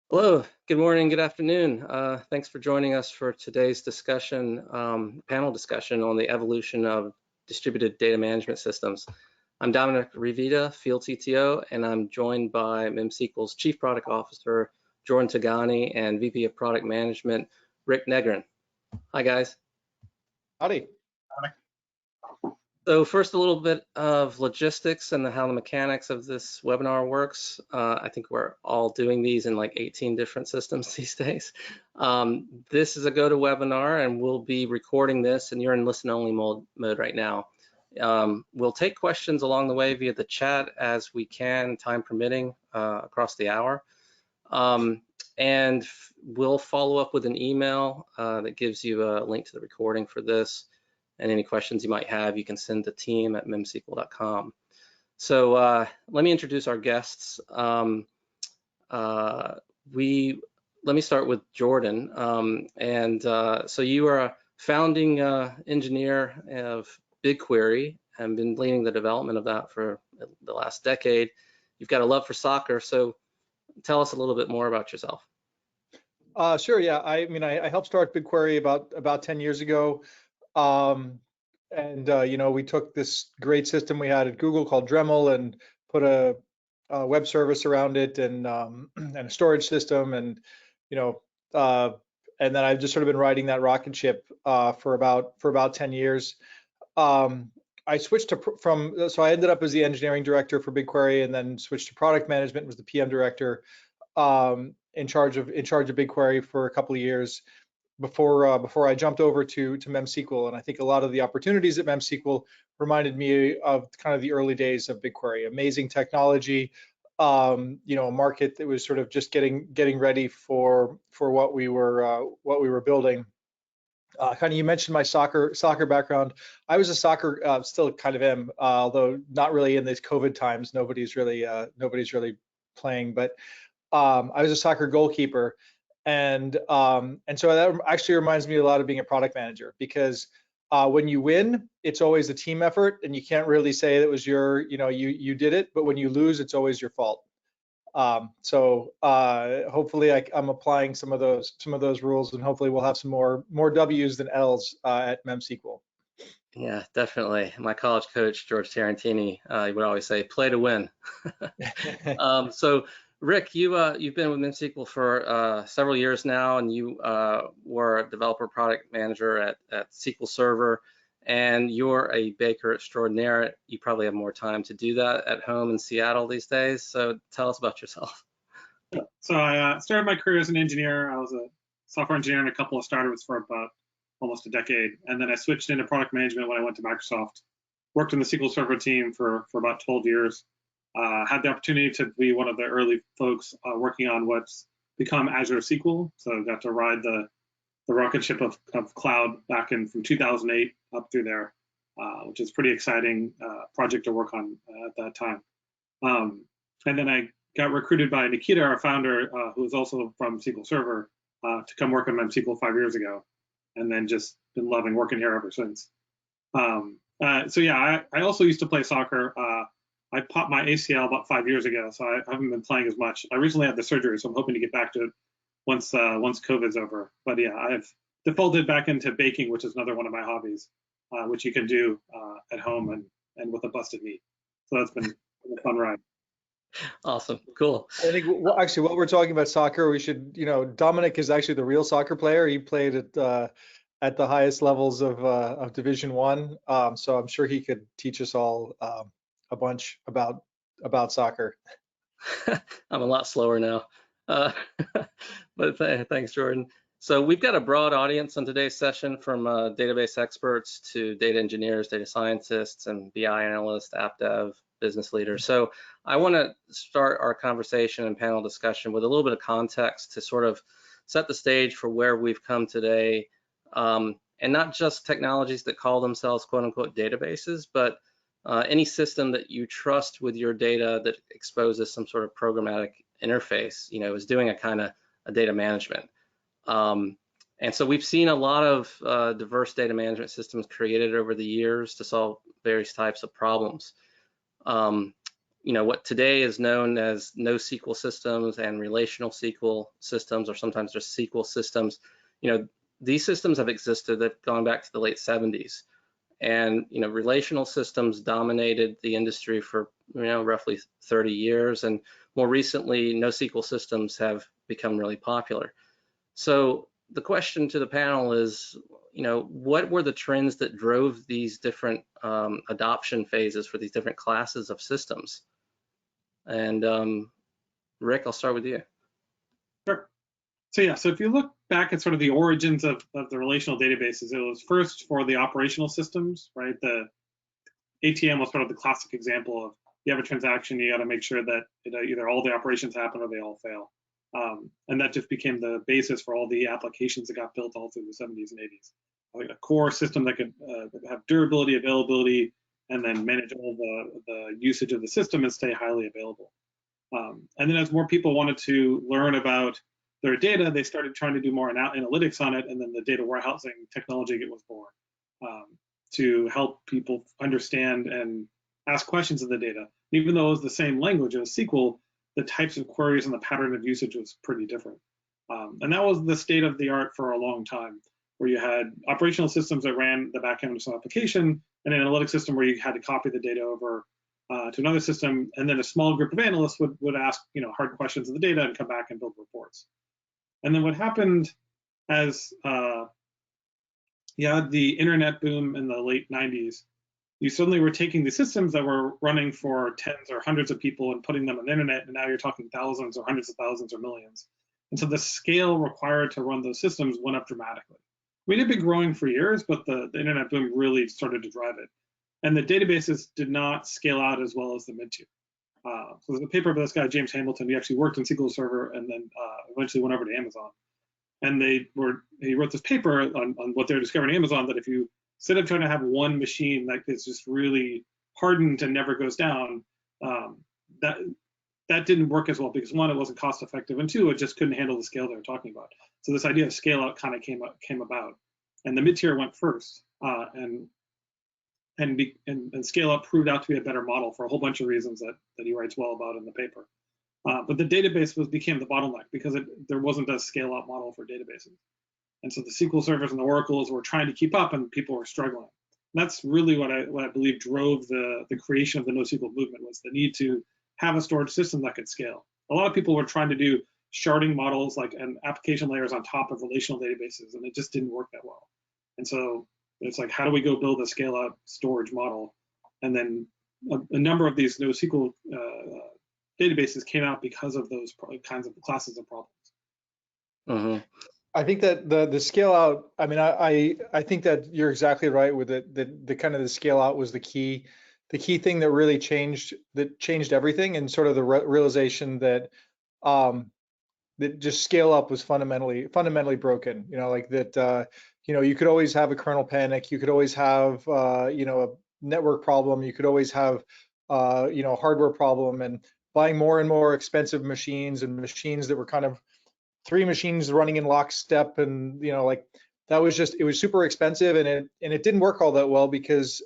Hello, good morning, good afternoon. Thanks for joining us for today's discussion, panel discussion on the evolution of distributed data management systems. I'm Dominic Rivita, Field CTO, and I'm joined by MemSQL's Chief Product Officer, Jordan Tagani, and VP of Product Management, Rick Negrin. Hi, guys. Howdy. So first, a little bit of logistics and how the mechanics of this webinar works. I think we're all doing these in like 18 different systems these days. This is a GoToWebinar, and we'll be recording this, and you're in listen-only mode right now. We'll take questions along the way via the chat as we can, time permitting, across the hour. And we'll follow up with an email that gives you a link to the recording for this. And any questions you might have, you can send to team@memsql.com. So let me introduce our guests. Let me start with Jordan. So you are a founding engineer of BigQuery and been leading the development of that for the last decade. You've got a love for soccer, so tell us a little bit more about yourself. Sure. Yeah. I helped start BigQuery about 10 years ago. We took this great system we had at Google called Dremel and put a web service around it and a storage system, and then I've just sort of been riding that rocket ship for about 10 years. I switched so I ended up as the engineering director for BigQuery, and then switched to product management, was the PM director, in charge of BigQuery for a couple of years before I jumped over to MemSQL. And I think a lot of the opportunities at MemSQL reminded me of kind of the early days of BigQuery. Amazing technology, a market that was sort of just getting ready for what we were building. You mentioned my soccer background. I was a soccer, still kind of am, although not really in these COVID times. Nobody's really playing, but I was a soccer goalkeeper. And so that actually reminds me a lot of being a product manager, because when you win, it's always a team effort, and you can't really say that was you did it. But when you lose, it's always your fault. Hopefully I'm applying some of those rules, and hopefully we'll have some more W's than L's at MemSQL. Yeah, definitely. My college coach, George Tarantini, he would always say, "Play to win." So Rick, you've been with MemSQL for several years now, and you were a developer product manager at SQL Server, and you're a baker extraordinaire. You probably have more time to do that at home in Seattle these days. So tell us about yourself. So I started my career as an engineer. I was a software engineer in a couple of startups for about almost a decade, and then I switched into product management when I went to Microsoft. Worked in the SQL Server team for about 12 years. Had the opportunity to be one of the early folks working on what's become Azure SQL. So got to ride the rocket ship of cloud back from 2008 up through there, which is pretty exciting project to work on at that time. And then I got recruited by Nikita, our founder, who is also from SQL Server, to come work on MemSQL 5 years ago, and then just been loving working here ever since. I also used to play soccer. I popped my ACL about 5 years ago, so I haven't been playing as much. I recently had the surgery, so I'm hoping to get back to it once COVID's over. But yeah, I've defaulted back into baking, which is another one of my hobbies, which you can do at home and with a busted knee. So that's been a fun ride. Awesome, cool. I think actually, while we're talking about soccer, we should, Dominic is actually the real soccer player. He played at the highest levels of Division I, so I'm sure he could teach us all a bunch about soccer. I'm a lot slower now, but thanks, Jordan. So we've got a broad audience on today's session, from database experts to data engineers, data scientists, and BI analysts, app dev, business leaders. So I want to start our conversation and panel discussion with a little bit of context to sort of set the stage for where we've come today, and not just technologies that call themselves quote unquote databases, but any system that you trust with your data that exposes some sort of programmatic interface, is doing a kind of a data management. And so we've seen a lot of diverse data management systems created over the years to solve various types of problems. what today is known as NoSQL systems and relational SQL systems, or sometimes just SQL systems, these systems have existed. They've gone back to the late 70s. And relational systems dominated the industry for roughly 30 years, and more recently, NoSQL systems have become really popular. So the question to the panel is, what were the trends that drove these different adoption phases for these different classes of systems? And Rick, I'll start with you. Sure. So if you look back at sort of the origins of the relational databases, it was first for the operational systems, right? The ATM was sort of the classic example of, you have a transaction, you got to make sure that either all the operations happen or they all fail. And that just became the basis for all the applications that got built all through the 70s and 80s. Like a core system that could have durability, availability, and then manage all the usage of the system and stay highly available. And then as more people wanted to learn about their data, they started trying to do more analytics on it, and then the data warehousing technology was born to help people understand and ask questions of the data. Even though it was the same language, it was SQL, the types of queries and the pattern of usage was pretty different. And that was the state of the art for a long time, where you had operational systems that ran the back end of some application, and an analytic system where you had to copy the data over to another system, and then a small group of analysts would ask hard questions of the data and come back and build reports. And then what happened as you had the internet boom in the late 90s, you suddenly were taking the systems that were running for tens or hundreds of people and putting them on the internet, and now you're talking thousands or hundreds of thousands or millions. And so the scale required to run those systems went up dramatically. It had been growing for years, but the internet boom really started to drive it. And the databases did not scale out as well as the mid-tier. So there's a paper by this guy, James Hamilton. He actually worked in SQL Server and then eventually went over to Amazon. And he wrote this paper on what they were discovering in Amazon, that if you, instead of trying to have one machine that is just really hardened and never goes down, that didn't work as well, because one, it wasn't cost effective, and two, it just couldn't handle the scale they were talking about. So this idea of scale out kind of came about, and the mid-tier went first, and scale up proved out to be a better model for a whole bunch of reasons that he writes well about in the paper. But the database became the bottleneck, because there wasn't a scale out model for databases. And so the SQL servers and the Oracles were trying to keep up, and people were struggling. And that's really what I believe drove the creation of the NoSQL movement, was the need to have a storage system that could scale. A lot of people were trying to do sharding models and application layers on top of relational databases, and it just didn't work that well. And so it's like, how do we go build a scale out storage model? And then a number of these NoSQL databases came out because of those kinds of classes of problems. Mm-hmm. I think that the scale out, I mean, I think that you're exactly right with it. The kind of the scale out was the key thing that really changed everything, and sort of the realization that that just scale up was fundamentally broken. Like that. You could always have a kernel panic. You could always have a network problem. You could always have a hardware problem, and buying more and more expensive machines, and machines that were kind of 3 machines running in lockstep, and that was just, it was super expensive, and it didn't work all that well, because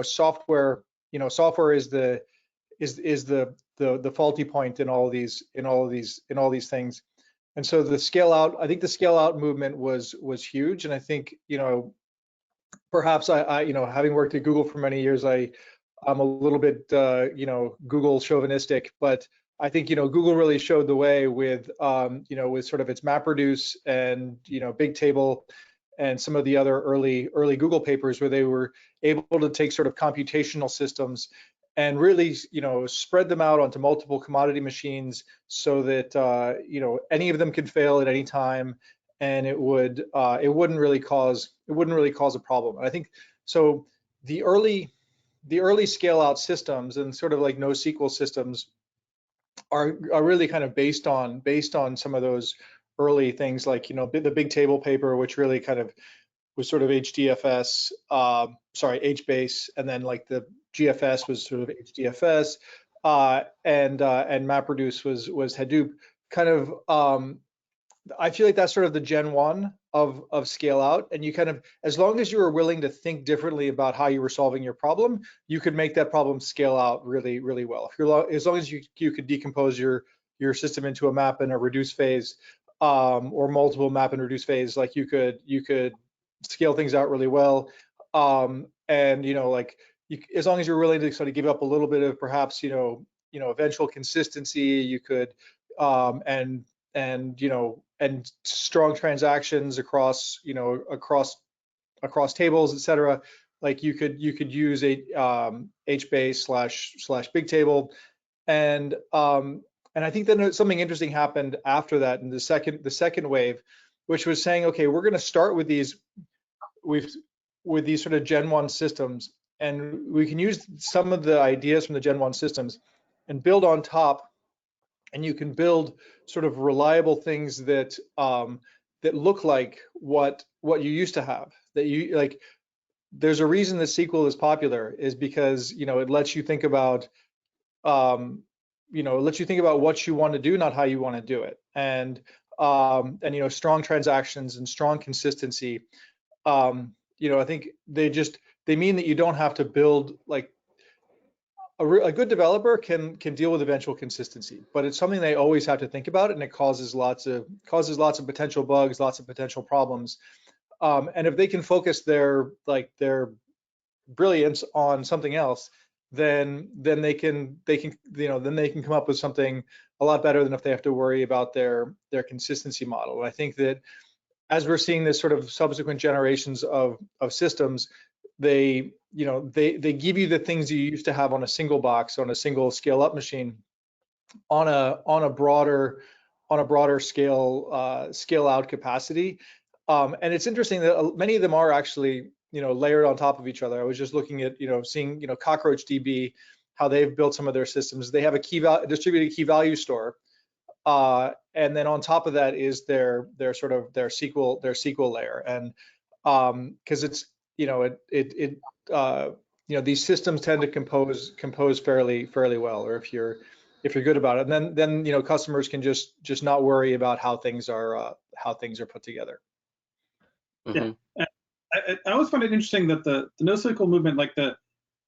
software is the faulty point in all these things. And so I think the scale out movement was huge. And I think perhaps I having worked at Google for many years, I'm a little bit Google chauvinistic, but I think Google really showed the way with with sort of its MapReduce and Bigtable and some of the other early Google papers, where they were able to take sort of computational systems and really spread them out onto multiple commodity machines, so that any of them could fail at any time, and it wouldn't really cause a problem. And I think so the early scale out systems and sort of like NoSQL systems are really kind of based on some of those early things, like the Bigtable paper, which really kind of was sort of HDFS, HBase, and then like the GFS was sort of HDFS, and MapReduce was Hadoop. Kind of, I feel like that's sort of the Gen 1 of scale out, and you kind of, as long as you were willing to think differently about how you were solving your problem, you could make that problem scale out really, really well. As long as you could decompose your system into a map and a reduce phase, or multiple map and reduce phase, like you could scale things out really well. And like as long as you're willing to sort of give up a little bit of perhaps eventual consistency, you could and strong transactions across across tables, etc. Like you could use a HBase / Bigtable, and I think that something interesting happened after that in the second wave, which was saying, okay, we're going to start with these sort of Gen 1 systems, and we can use some of the ideas from the Gen 1 systems and build on top, and you can build sort of reliable things that that look like what you used to have. That you like. There's a reason that SQL is popular, is because it lets you think about it lets you think about what you want to do, not how you want to do it, and strong transactions and strong consistency. I think they mean that you don't have to build like a good developer can deal with eventual consistency, but it's something they always have to think about, and it causes lots of potential bugs, lots of potential problems. And if they can focus their brilliance on something else, then they can come up with something a lot better than if they have to worry about their consistency model. And I think that as we're seeing this sort of subsequent generations of systems, they give you the things you used to have on a single box, on a single scale up machine, on a broader scale out capacity. And it's interesting that many of them are actually layered on top of each other. I was just looking at seeing CockroachDB, how they've built some of their systems. They have a distributed key value store, and then on top of that is their SQL layer. And because it's these systems tend to compose fairly well, or if you're good about it, and then customers can just not worry about how things are put together. Mm-hmm. Yeah, I always find it interesting that the NoSQL movement,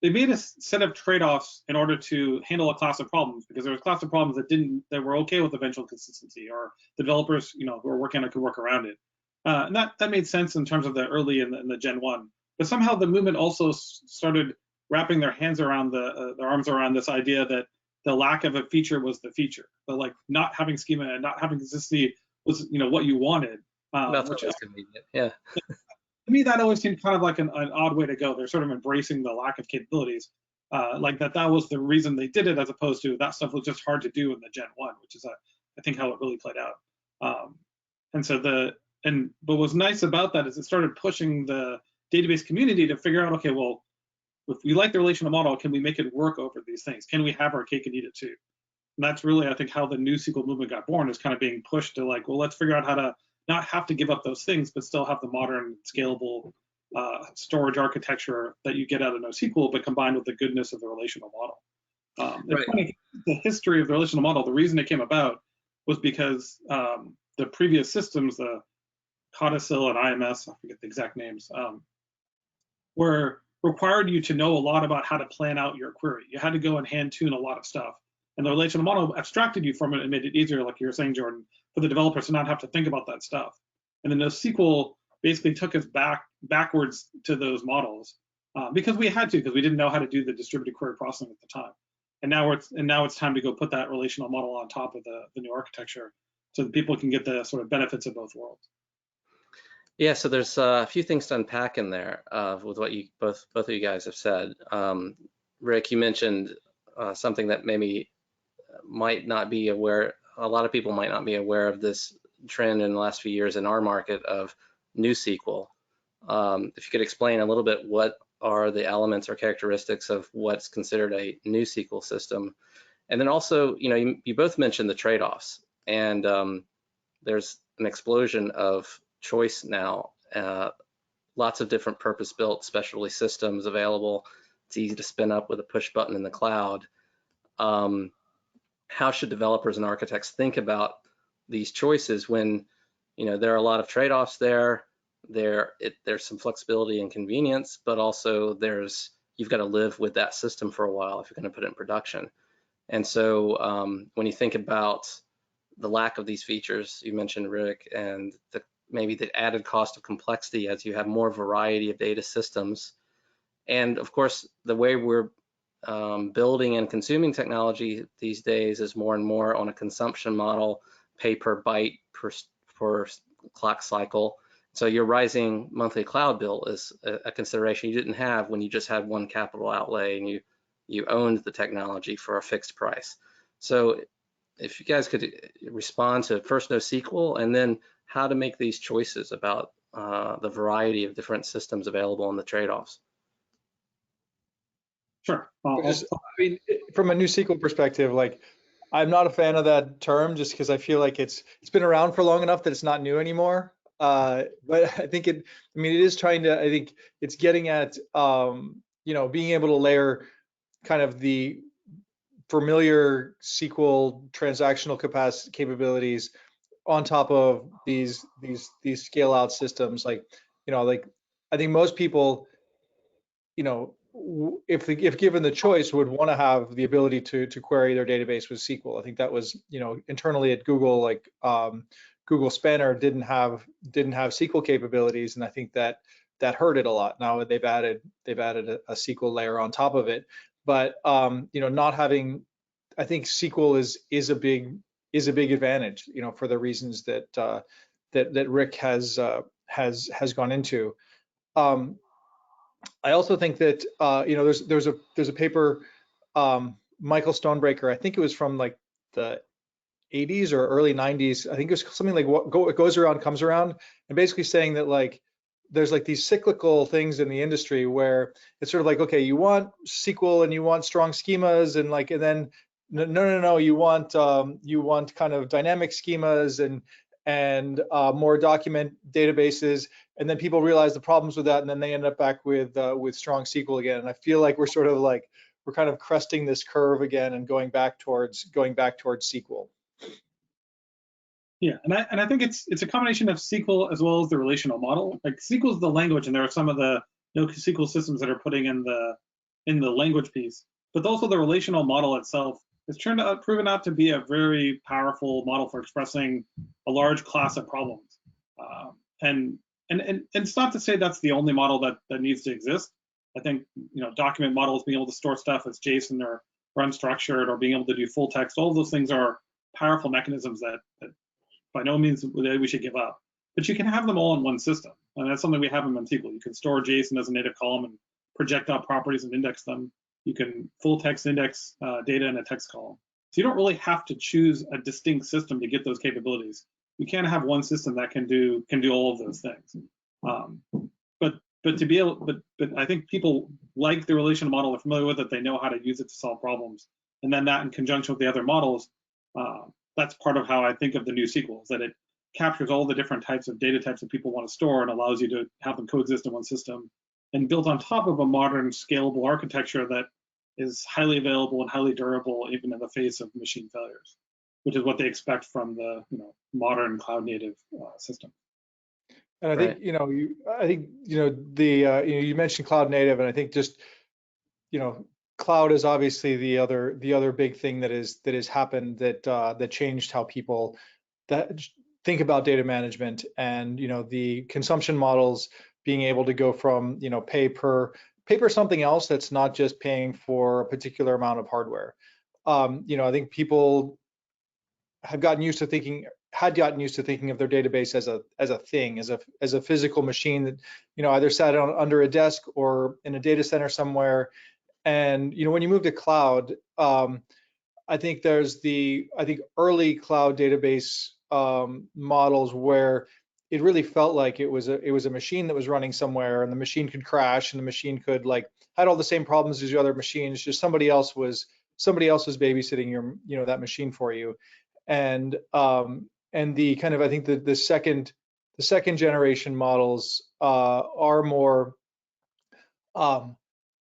they made a set of trade-offs in order to handle a class of problems, because there was a class of problems that were okay with eventual consistency, or developers who were working on it could work around it. And that made sense in terms of the early and the Gen 1. But somehow the movement also started wrapping their arms around this idea that the lack of a feature was the feature. But not having schema and not having consistency was what you wanted. That's which is convenient. Yeah. To me, that always seemed kind of like an odd way to go. They're sort of embracing the lack of capabilities, that was the reason they did it, as opposed to that stuff was just hard to do in the Gen 1, which is I think how it really played out. But what's nice about that is it started pushing the database community to figure out, okay, well, if we like the relational model, can we make it work over these things? Can we have our cake and eat it too? And that's really, I think, how the new SQL movement got born, is kind of being pushed to well, let's figure out how to not have to give up those things, but still have the modern scalable storage architecture that you get out of NoSQL, but combined with the goodness of the relational model. Right. Funny, the history of the relational model, the reason it came about was because the previous systems, the Codicil and IMS, I forget the exact names, were required you to know a lot about how to plan out your query. You had to go and hand tune a lot of stuff. And the relational model abstracted you from it and made it easier, like you were saying, Jordan, for the developers to not have to think about that stuff. And then NoSQL basically took us backwards to those models because we had to, because we didn't know how to do the distributed query processing at the time. And now it's time to go put that relational model on top of the new architecture, so that people can get the sort of benefits of both worlds. Yeah, so there's a few things to unpack in there with what you both of you guys have said. Rick, you mentioned something that maybe might not be aware. A lot of people might not be aware of this trend in the last few years in our market of NewSQL. If you could explain a little bit, what are the elements or characteristics of what's considered a NewSQL system? And then also, you both mentioned the trade-offs, and there's an explosion of choice now. Lots of different purpose-built specialty systems available. It's easy to spin up with a push button in the cloud. How should developers and architects think about these choices when there are a lot of trade-offs there. There's some flexibility and convenience, but also you've got to live with that system for a while if you're going to put it in production. And so when you think about the lack of these features you mentioned, Rick, and maybe the added cost of complexity as you have more variety of data systems, and of course the way we're building and consuming technology these days is more and more on a consumption model, pay per byte per clock cycle. So your rising monthly cloud bill is a consideration you didn't have when you just had one capital outlay and you owned the technology for a fixed price. So if you guys could respond to first NoSQL and then how to make these choices about the variety of different systems available and the trade-offs. Sure. I mean, from a NoSQL perspective, like I'm not a fan of that term just because I feel like it's been around for long enough that it's not new anymore. But I think it is trying to, I think it's getting at, being able to layer kind of the familiar SQL transactional capabilities on top of these scale out systems. Like, I think most people, if given the choice, would want to have the ability to query their database with SQL. I think that was, internally at Google, like Google Spanner didn't have SQL capabilities, and I think that hurt it a lot. Now they've added a SQL layer on top of it, but not having, I think SQL is a big advantage, for the reasons that that Rick has gone into. I also think that there's a paper, Michael Stonebreaker, I think it was from like the 80s or early 90s. I think it was something like what goes around comes around, and basically saying that like there's like these cyclical things in the industry where it's sort of like, okay, you want SQL and you want strong schemas and then no, you want kind of dynamic schemas and more document databases, and then people realize the problems with that, and then they end up back with strong SQL again. And I feel like we're kind of cresting this curve again and going back towards SQL. Yeah, and I think it's a combination of SQL as well as the relational model. Like SQL is the language, and there are some of the NoSQL systems that are putting in the language piece, but also the relational model itself has proven out to be a very powerful model for expressing a large class of problems. And it's not to say that's the only model that needs to exist. I think document models, being able to store stuff as JSON or unstructured, or being able to do full text, all of those things are powerful mechanisms that by no means we should give up. But you can have them all in one system, and that's something we have in MemSQL. You can store JSON as a native column and project out properties and index them. You can full text index data in a text column. So you don't really have to choose a distinct system to get those capabilities. You can have one system that can do all of those things. But I think people like the relational model, they're familiar with it, they know how to use it to solve problems. And then that in conjunction with the other models, that's part of how I think of the NoSQL, is that it captures all the different types of data types that people want to store and allows you to have them coexist in one system, and built on top of a modern scalable architecture that is highly available and highly durable even in the face of machine failures, which is what they expect from the modern cloud native system. And I think you mentioned cloud native, and I think just cloud is obviously the other big thing that has happened that changed how people think about data management, and the consumption models being able to go from pay per something else that's not just paying for a particular amount of hardware. I think people had gotten used to thinking of their database as a thing, as a physical machine that either sat under a desk or in a data center somewhere. And when you move to cloud, I think there's early cloud database models where it really felt like it was a machine that was running somewhere, and the machine could crash, and the machine could had all the same problems as your other machines, just somebody else was babysitting that machine for you. And the kind of, I think the second generation models are more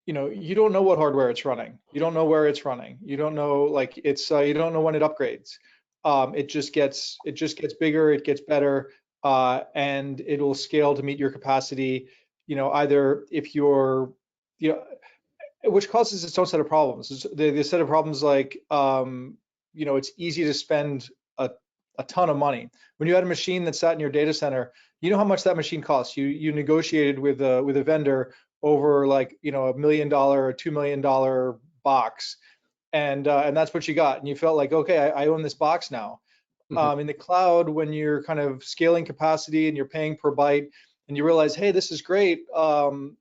you don't know what hardware it's running, you don't know where it's running, you don't know you don't know when it upgrades. It just gets bigger, it gets better. and it'll scale to meet your capacity. Either if you're, which causes its own set of problems. The set of problems like, it's easy to spend a ton of money. When you had a machine that sat in your data center, you know how much that machine costs. You negotiated with a vendor over like, $1 million or $2 million box, and that's what you got. And you felt like, okay, I own this box now. In the cloud, when you're kind of scaling capacity and you're paying per byte, and you realize, hey, this is great, and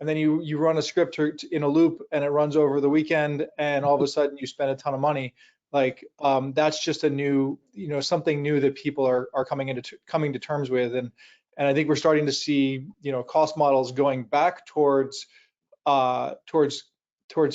then you run a script in a loop and it runs over the weekend, and all of a sudden you spend a ton of money. Like, that's just a new, something new that people are coming to terms with. And I think we're starting to see, cost models going back towards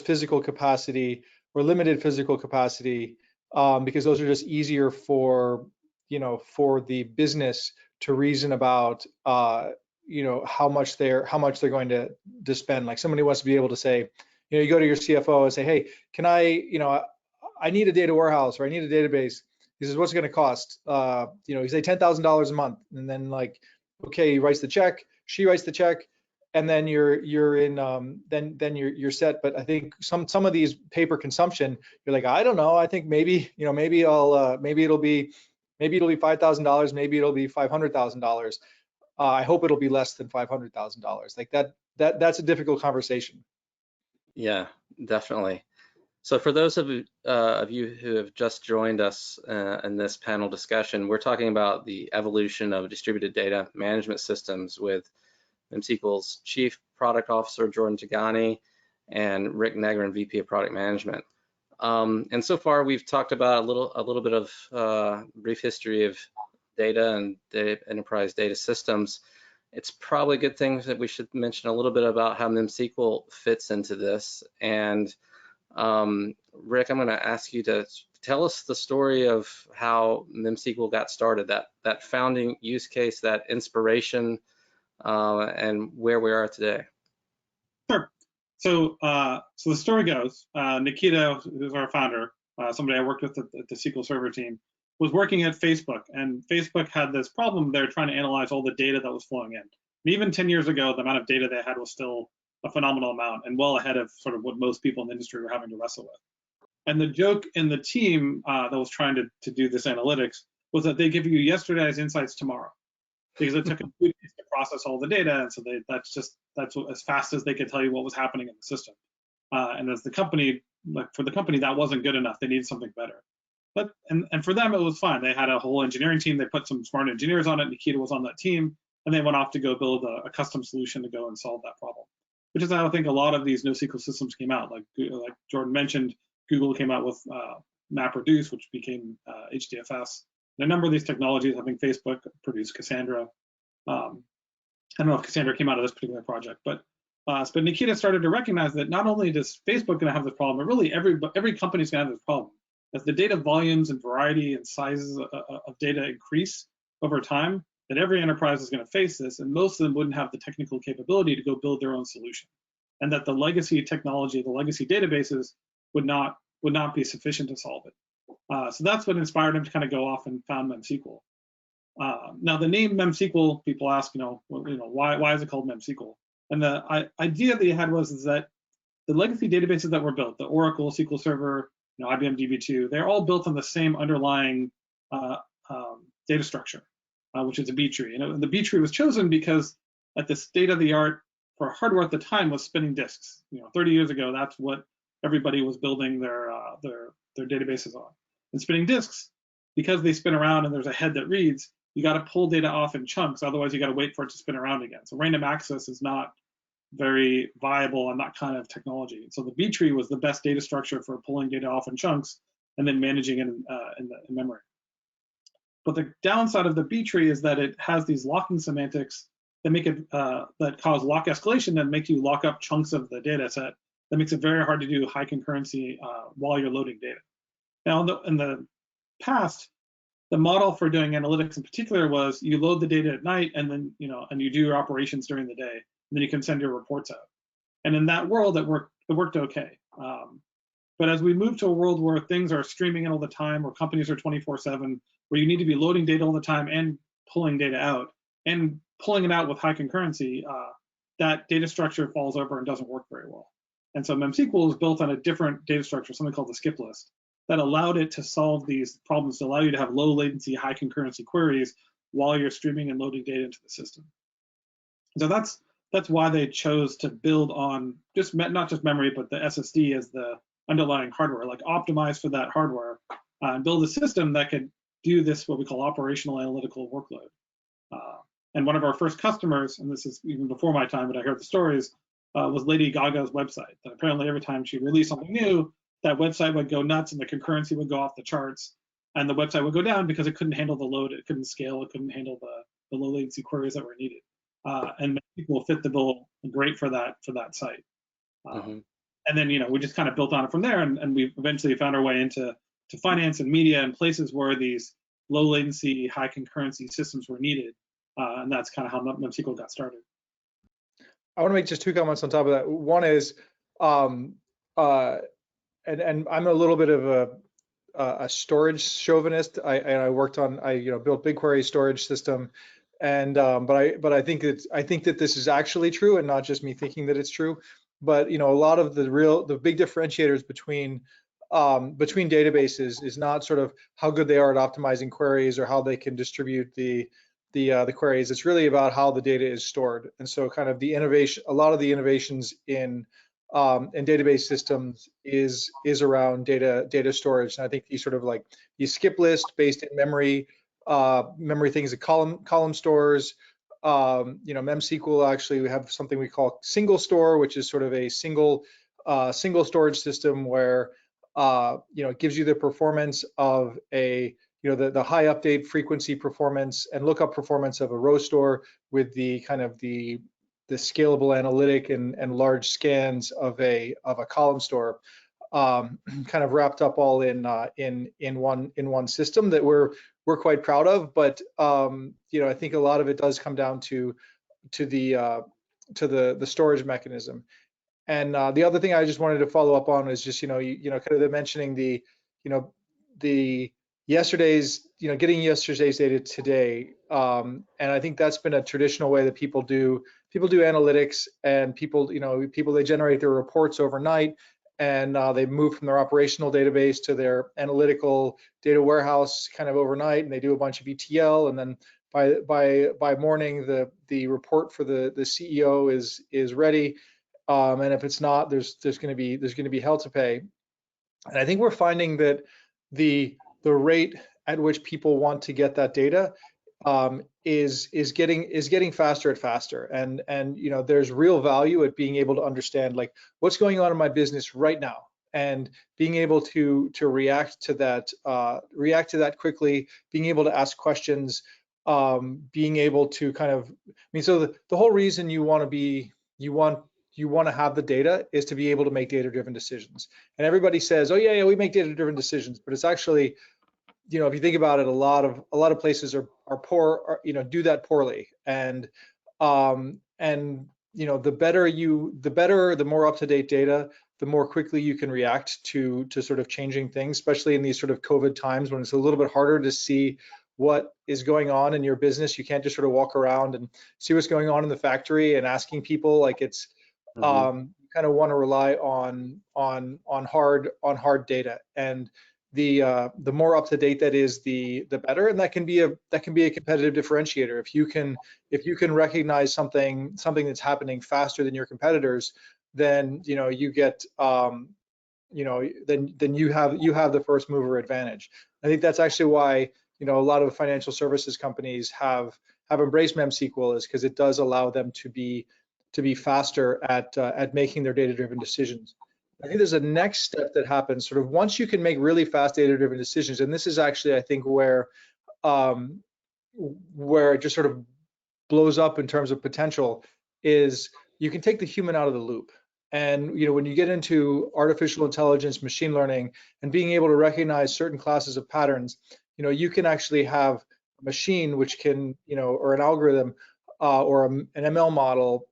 physical capacity or limited physical capacity, because those are just easier for the business to reason about, how much they're going to spend. Like, somebody wants to be able to say, you go to your CFO and say, hey, can I need a data warehouse, or I need a database. He says, what's it going to cost? You say $10,000 a month, and then like, okay, he writes the check, she writes the check, and then you're in, then you're set. But I think some of these paper consumption, you're like, I don't know. I think maybe maybe it'll be $5,000, maybe it'll be $500,000. I hope it'll be less than $500,000. Like that's a difficult conversation. Yeah, definitely. So for those of you who have just joined us in this panel discussion, we're talking about the evolution of distributed data management systems with MemSQL's Chief Product Officer, Jordan Tigani, and Rick Negrin, VP of Product Management. And so far, we've talked about a little bit of brief history of data and enterprise data systems. It's probably a good thing that we should mention a little bit about how MemSQL fits into this. And Rick, I'm going to ask you to tell us the story of how MemSQL got started, that founding use case, that inspiration, and where we are today. Sure. So the story goes, Nikita, who's our founder, somebody I worked with at the SQL Server team, was working at Facebook, and Facebook had this problem. They're trying to analyze all the data that was flowing in. And even 10 years ago, the amount of data they had was still a phenomenal amount, and well ahead of sort of what most people in the industry were having to wrestle with. And the joke in the team that was trying to do this analytics was that they give you yesterday's insights tomorrow, because it took a few days to process all the data, and so that's as fast as they could tell you what was happening in the system. And as the company, for the company, that wasn't good enough. They needed something better. But and for them, it was fine. They had a whole engineering team. They put some smart engineers on it. Nikita was on that team, and they went off to go build a custom solution to go and solve that problem, which is how I think a lot of these NoSQL systems came out. Like Jordan mentioned, Google came out with MapReduce, which became HDFS. And a number of these technologies, I think Facebook produced Cassandra. I don't know if Cassandra came out of this particular project, but Nikita started to recognize that not only does Facebook going to have this problem, but really every company's going to have this problem. As the data volumes and variety and sizes of data increase over time, that every enterprise is going to face this, and most of them wouldn't have the technical capability to go build their own solution, and that the legacy technology, the legacy databases would not be sufficient to solve it. So that's what inspired him to kind of go off and found MemSQL. Now the name MemSQL, people ask, why is it called MemSQL? And the idea that he had was that the legacy databases that were built, the Oracle, SQL Server, IBM DB2, they're all built on the same underlying data structure, which is a B tree. And the B tree was chosen because at the state of the art for hardware at the time was spinning disks. 30 years ago, that's what everybody was building their databases on. And spinning disks, because they spin around and there's a head that reads, you got to pull data off in chunks. Otherwise, you got to wait for it to spin around again. So random access is not very viable on that kind of technology. So the B tree was the best data structure for pulling data off in chunks and then managing it in memory. But the downside of the B tree is that it has these locking semantics that make it that cause lock escalation that make you lock up chunks of the data set. That makes it very hard to do high concurrency while you're loading data. Now, in the past, the model for doing analytics in particular was you load the data at night and then and you do your operations during the day. And then you can send your reports out. And in that world, it worked okay. But as we move to a world where things are streaming in all the time, where companies are 24/7, where you need to be loading data all the time and pulling data out and pulling it out with high concurrency, that data structure falls over and doesn't work very well. And so MemSQL is built on a different data structure, something called the skip list, that allowed it to solve these problems, to allow you to have low latency, high concurrency queries while you're streaming and loading data into the system. So that's why they chose to build on just not just memory, but the SSD as the underlying hardware, like optimize for that hardware, and build a system that could do this, what we call operational analytical workload. And one of our first customers, and this is even before my time, but I heard the stories, was Lady Gaga's website. That apparently every time she released something new, that website would go nuts and the concurrency would go off the charts, and the website would go down because it couldn't handle the load, it couldn't scale, it couldn't handle the low latency queries that were needed. And people fit the bill great for that site. And then we just kind of built on it from there, and we eventually found our way into finance and media and places where these low latency, high concurrency systems were needed. And that's kind of how MemSQL got started. I want to make just two comments on top of that. One is, and I'm a little bit of a storage chauvinist. I worked on, built BigQuery storage system, and but I think that this is actually true, and not just me thinking that it's true. But a lot of the big differentiators between databases is not sort of how good they are at optimizing queries or how they can distribute the queries. It's really about how the data is stored. And so kind of the innovation, a lot of the innovations in database systems is around data storage. And I think these sort of like these skip list based in memory things, like column stores, MemSQL, actually we have something we call single store, which is sort of a single storage system where it gives you the performance of a the high update frequency performance and lookup performance of a row store with the kind of the scalable analytic and large scans of a column store, kind of wrapped up all in one system that we're quite proud of. But I think a lot of it does come down to the storage mechanism. And the other thing I just wanted to follow up on is just kind of mentioning the getting yesterday's data today, and I think that's been a traditional way that people do analytics, and people they generate their reports overnight, and they move from their operational database to their analytical data warehouse kind of overnight, and they do a bunch of ETL, and then by morning the report for the CEO is ready, and if it's not, there's going to be hell to pay. And I think we're finding that the rate at which people want to get that data is getting faster and faster, and there's real value at being able to understand like what's going on in my business right now, and being able to react to that quickly, being able to ask questions, being able to kind of, so the whole reason you want to have the data is to be able to make data-driven decisions. And everybody says, oh yeah, we make data-driven decisions, but it's actually, if you think about it, a lot of places are poor, do that poorly. And the more up-to-date data, the more quickly you can react to sort of changing things, especially in these sort of COVID times when it's a little bit harder to see what is going on in your business. You can't just sort of walk around and see what's going on in the factory and asking people. Like it's you kind of want to rely on hard data, and the more up to date that is, the better, and that can be a competitive differentiator. If you can recognize something that's happening faster than your competitors, then you get then you have the first mover advantage. I think that's actually why a lot of financial services companies have embraced MemSQL, is because it does allow them to be faster at making their data-driven decisions. I think there's a next step that happens sort of once you can make really fast data-driven decisions, and this is actually, I think, where it just sort of blows up in terms of potential, is you can take the human out of the loop. And when you get into artificial intelligence, machine learning, and being able to recognize certain classes of patterns, you can actually have a machine which can, or an algorithm or an ML model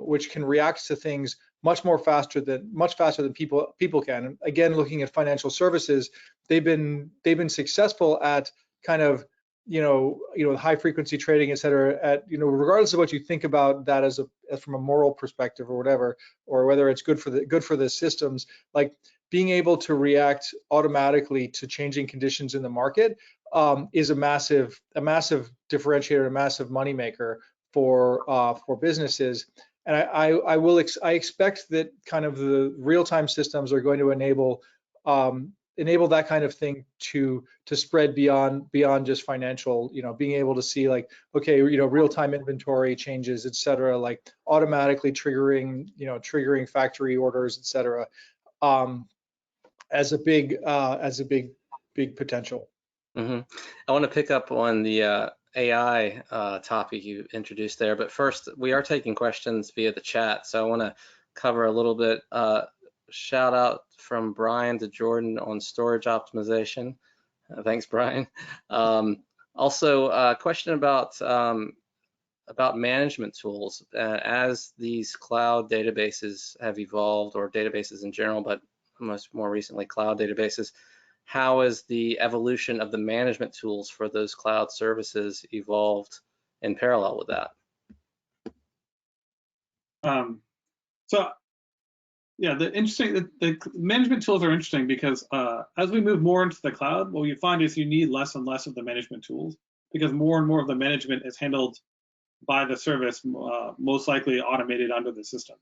which can react to things much faster than people can. Again, looking at financial services, they've been successful at kind of high frequency trading, et cetera, regardless of what you think about that as from a moral perspective or whatever, or whether it's good for the systems, like being able to react automatically to changing conditions in the market is a massive differentiator, a massive moneymaker for businesses. And I expect that kind of the real-time systems are going to enable that kind of thing to spread beyond just financial, being able to see like, okay, real-time inventory changes, et cetera, like automatically triggering factory orders, et cetera, as a big potential. Mm-hmm. I want to pick up on the AI topic you introduced there, but first we are taking questions via the chat, so I want to cover a little bit. Shout out from Brian to Jordan on storage optimization. Thanks, Brian. Also, a question about management tools. As these cloud databases have evolved, or databases in general, but more recently cloud databases, how has the evolution of the management tools for those cloud services evolved in parallel with that? So yeah, the management tools are interesting because as we move more into the cloud, what you find is you need less and less of the management tools, because more and more of the management is handled by the service, most likely automated under the system.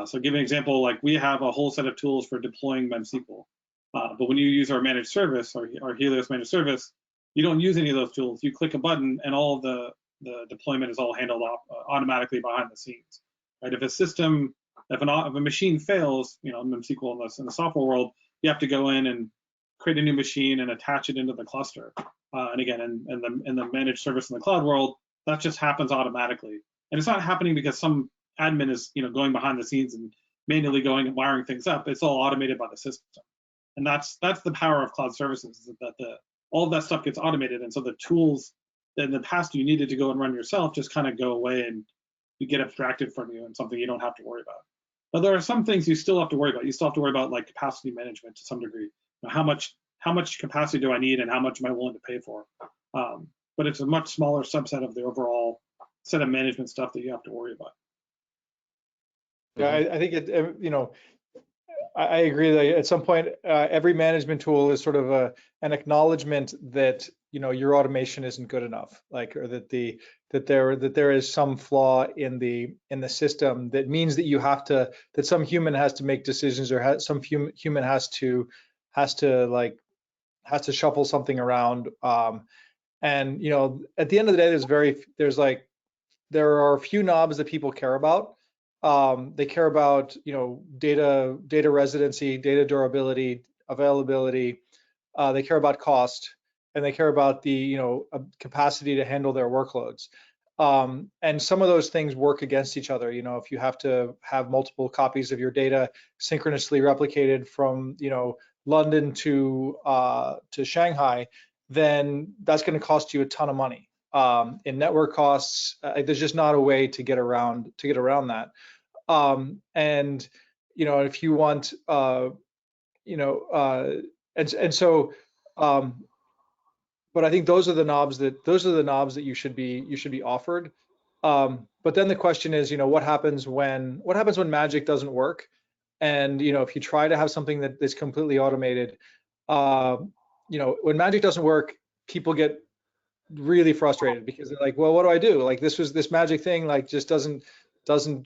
So give an example, like we have a whole set of tools for deploying MemSQL. But when you use our managed service, or Helios managed service, you don't use any of those tools. You click a button and all of the deployment is all handled automatically behind the scenes. Right? If a machine fails, MemSQL in the software world, you have to go in and create a new machine and attach it into the cluster. And again, in the managed service in the cloud world, that just happens automatically. And it's not happening because some admin is going behind the scenes and manually going and wiring things up. It's all automated by the system. And that's the power of cloud services, is that all of that stuff gets automated. And so the tools that in the past you needed to go and run yourself just kind of go away and you get abstracted from you and something you don't have to worry about. But there are some things you still have to worry about. You still have to worry about like capacity management to some degree. How much capacity do I need and how much am I willing to pay for? But it's a much smaller subset of the overall set of management stuff that you have to worry about. Yeah, I think I agree that at some point every management tool is sort of an acknowledgement that your automation isn't good enough, like, or that there is some flaw in the system that means that that some human has to make decisions, or some human has to shuffle something around. And at the end of the day, there are a few knobs that people care about. They care about data residency, data durability, availability. They care about cost, and they care about the capacity to handle their workloads. And some of those things work against each other. If you have to have multiple copies of your data synchronously replicated from London to Shanghai, then that's going to cost you a ton of money. In network costs, there's just not a way to get around that. And if you want, but I think those are the knobs that you should be offered. But then the question is, what happens when magic doesn't work? And if you try to have something that is completely automated, when magic doesn't work, people get really frustrated because they're like, well, what do I do? Like this magic thing like just doesn't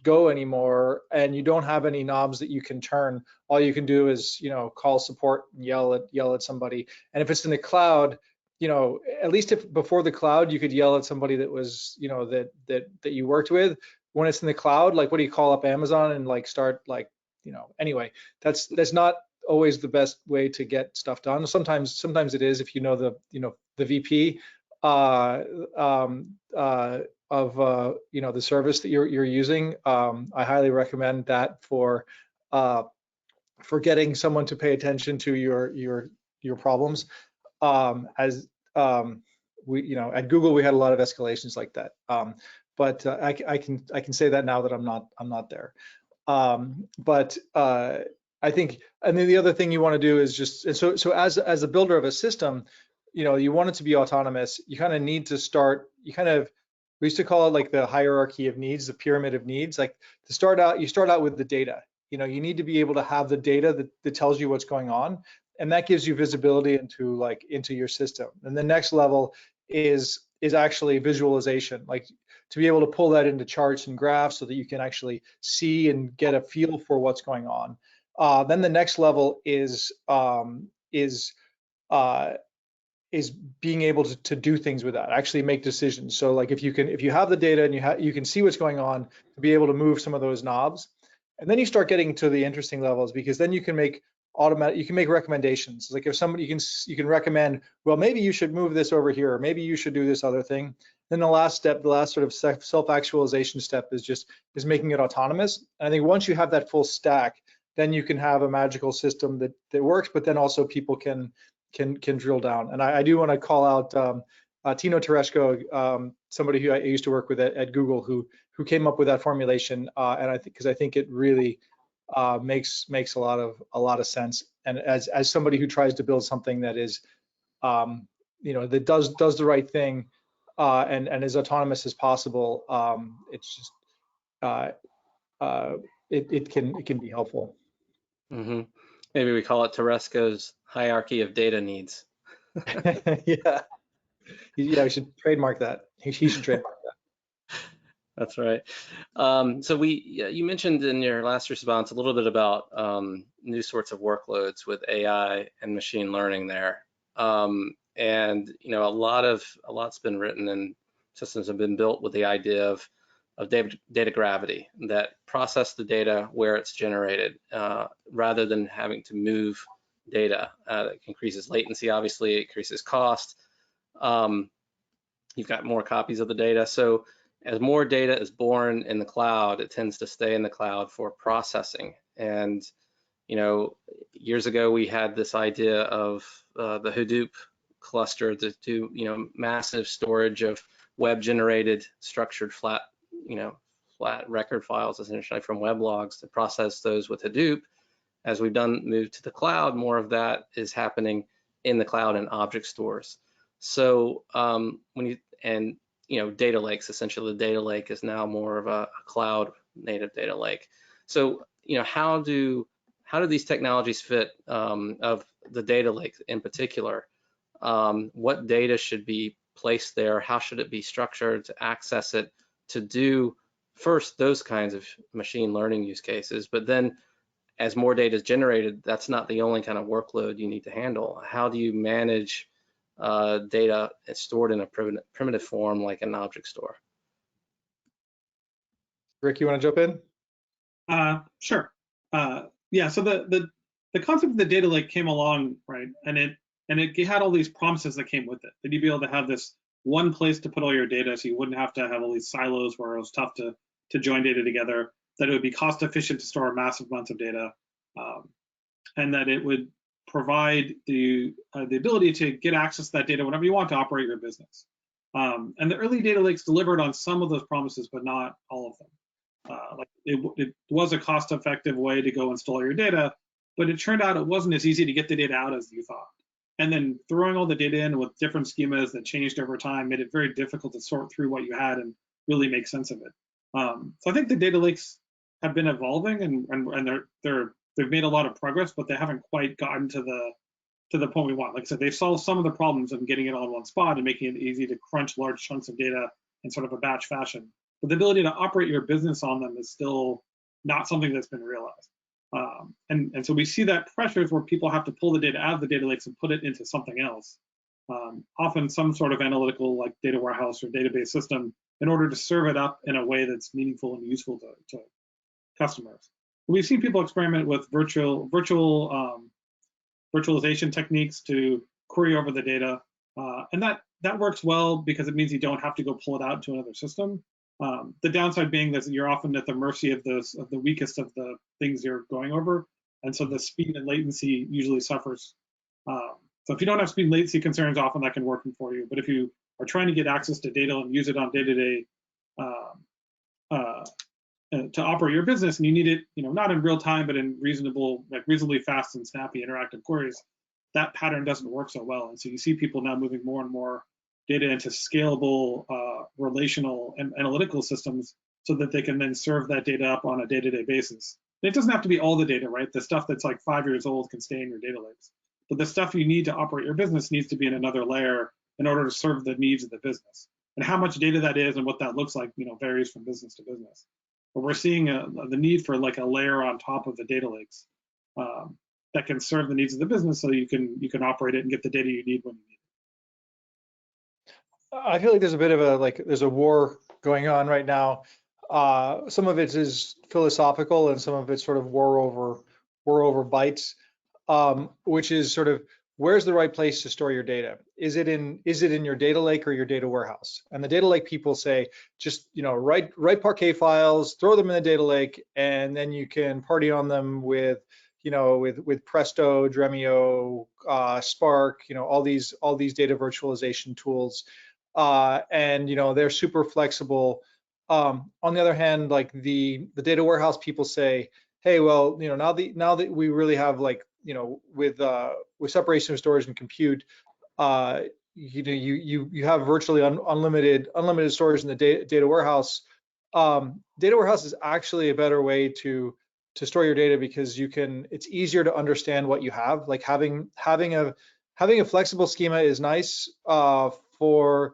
go anymore, and you don't have any knobs that you can turn. All you can do is call support and yell at somebody. And if it's in the cloud, at least if before the cloud you could yell at somebody that was that you worked with. When it's in the cloud, like, what do you call up Amazon and like start like anyway, that's not always the best way to get stuff done. Sometimes it is, if the VP of the service that you're using. I highly recommend that for getting someone to pay attention to your problems. We at Google we had a lot of escalations like that. But I can say that now that I'm not there. But I think, and then the other thing you want to do is just, and so as a builder of a system, you want it to be autonomous, you kind of need to start, we used to call it like the hierarchy of needs, the pyramid of needs. Like to start out, you start out with the data. You need to be able to have the data that tells you what's going on, and that gives you visibility into your system. And the next level is actually visualization, like to be able to pull that into charts and graphs so that you can actually see and get a feel for what's going on. Then the next level is being able to do things with that, actually make decisions. So like if you have the data and you can see what's going on, to be able to move some of those knobs. And then you start getting to the interesting levels, because then you can make recommendations. Like if somebody, you can recommend, well, maybe you should move this over here, or maybe you should do this other thing. Then the last sort of self-actualization step is making it autonomous. And I think once you have that full stack, then you can have a magical system that works, but then also people can drill down. And I do want to call out Tino Tereshko, somebody who I used to work with at Google, who came up with that formulation, and I think it really makes a lot of sense. And as somebody who tries to build something that is, that does the right thing and as autonomous as possible, it's just it can be helpful. Mm-hmm. Maybe we call it Tereshko's hierarchy of data needs. Yeah, we should trademark that. He should trademark that. That's right. So you mentioned in your last response a little bit about new sorts of workloads with AI and machine learning there. And a lot's been written and systems have been built with the idea of data gravity, that process the data where it's generated rather than having to move data. That increases latency, obviously, it increases cost. You've got more copies of the data. So as more data is born in the cloud, it tends to stay in the cloud for processing. And years ago we had this idea of the Hadoop cluster to do massive storage of web-generated structured flat record files, essentially from web logs, to process those with Hadoop. As we've moved to the cloud, more of that is happening in the cloud and object stores. So data lakes, essentially the data lake is now more of a cloud native data lake. So how do these technologies fit of the data lake in particular? What data should be placed there? How should it be structured to access it, to do first those kinds of machine learning use cases? But then as more data is generated, that's not the only kind of workload you need to handle. How do you manage data stored in a primitive form like an object store? Rick, you want to jump in? Sure. Yeah. So the concept of the data lake came along, right, and it had all these promises that came with it. That you'd be able to have this one place to put all your data, so you wouldn't have to have all these silos where it was tough to join data together. That it would be cost efficient to store massive amounts of data, and that it would provide the ability to get access to that data whenever you want to operate your business. And the early data lakes delivered on some of those promises, but not all of them. Like it was a cost-effective way to go install your data, but it turned out it wasn't as easy to get the data out as you thought. And then throwing all the data in with different schemas that changed over time made it very difficult to sort through what you had and really make sense of it. So I think the data lakes have been evolving and they've made a lot of progress, but they haven't quite gotten to the point we want. Like I said, they've solved some of the problems of getting it all in one spot and making it easy to crunch large chunks of data in sort of a batch fashion. But the ability to operate your business on them is still not something that's been realized. And so we see that pressures where people have to pull the data out of the data lakes and put it into something else, often some sort of analytical like data warehouse or database system, in order to serve it up in a way that's meaningful and useful to customers. We've seen people experiment with virtualization techniques to query over the data, and that works well because it means you don't have to go pull it out to another system. The downside being that you're often at the mercy of the weakest of the things you're going over, and so the speed and latency usually suffers. So if you don't have speed and latency concerns, often that can work for you. But if you are trying to get access to data and use it on day-to-day to operate your business, and you need it, not in real time, but in reasonably fast and snappy interactive queries, that pattern doesn't work so well. And so you see people now moving more and more data into scalable, relational and analytical systems so that they can then serve that data up on a day-to-day basis. And it doesn't have to be all the data, right? The stuff that's like 5 years old can stay in your data lakes. But the stuff you need to operate your business needs to be in another layer in order to serve the needs of the business. And how much data that is and what that looks like, varies from business to business. But we're seeing the need for like a layer on top of the data lakes that can serve the needs of the business, so you can operate it and get the data you need when you need it. I feel like there's a bit of there's a war going on right now. Some of it is philosophical, and some of it's sort of war over bytes, which is sort of, where's the right place to store your data? Is it in your data lake or your data warehouse? And the data lake people say, just write Parquet files, throw them in the data lake, and then you can party on them with Presto, Dremio, Spark, all these data virtualization tools, and they're super flexible. On the other hand, like the data warehouse people say, hey, well, now that we really have with separation of storage and compute, you have virtually unlimited storage in the data warehouse. Data warehouse is actually a better way to store your data, because it's easier to understand what you have. Like having a flexible schema is nice for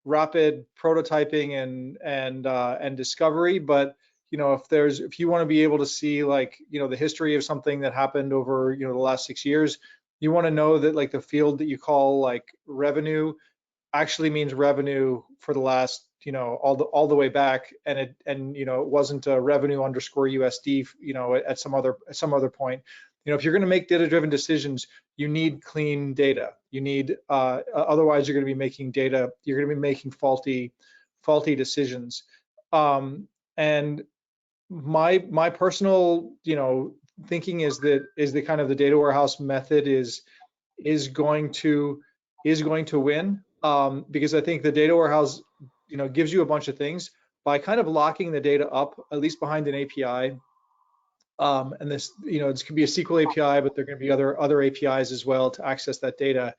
rapid prototyping and discovery, but if you want to be able to see the history of something that happened over the last 6 years, you want to know that the field that you call revenue actually means revenue for the last all the way back, and it wasn't a revenue underscore USD at some other point. If you're going to make data-driven decisions, you need clean data. You need otherwise you're going to be making faulty decisions. And my personal thinking is that the kind of the data warehouse method is going to win, because I think the data warehouse gives you a bunch of things by kind of locking the data up, at least behind an API. And this could be a SQL API, but there are going to be other APIs as well to access that data.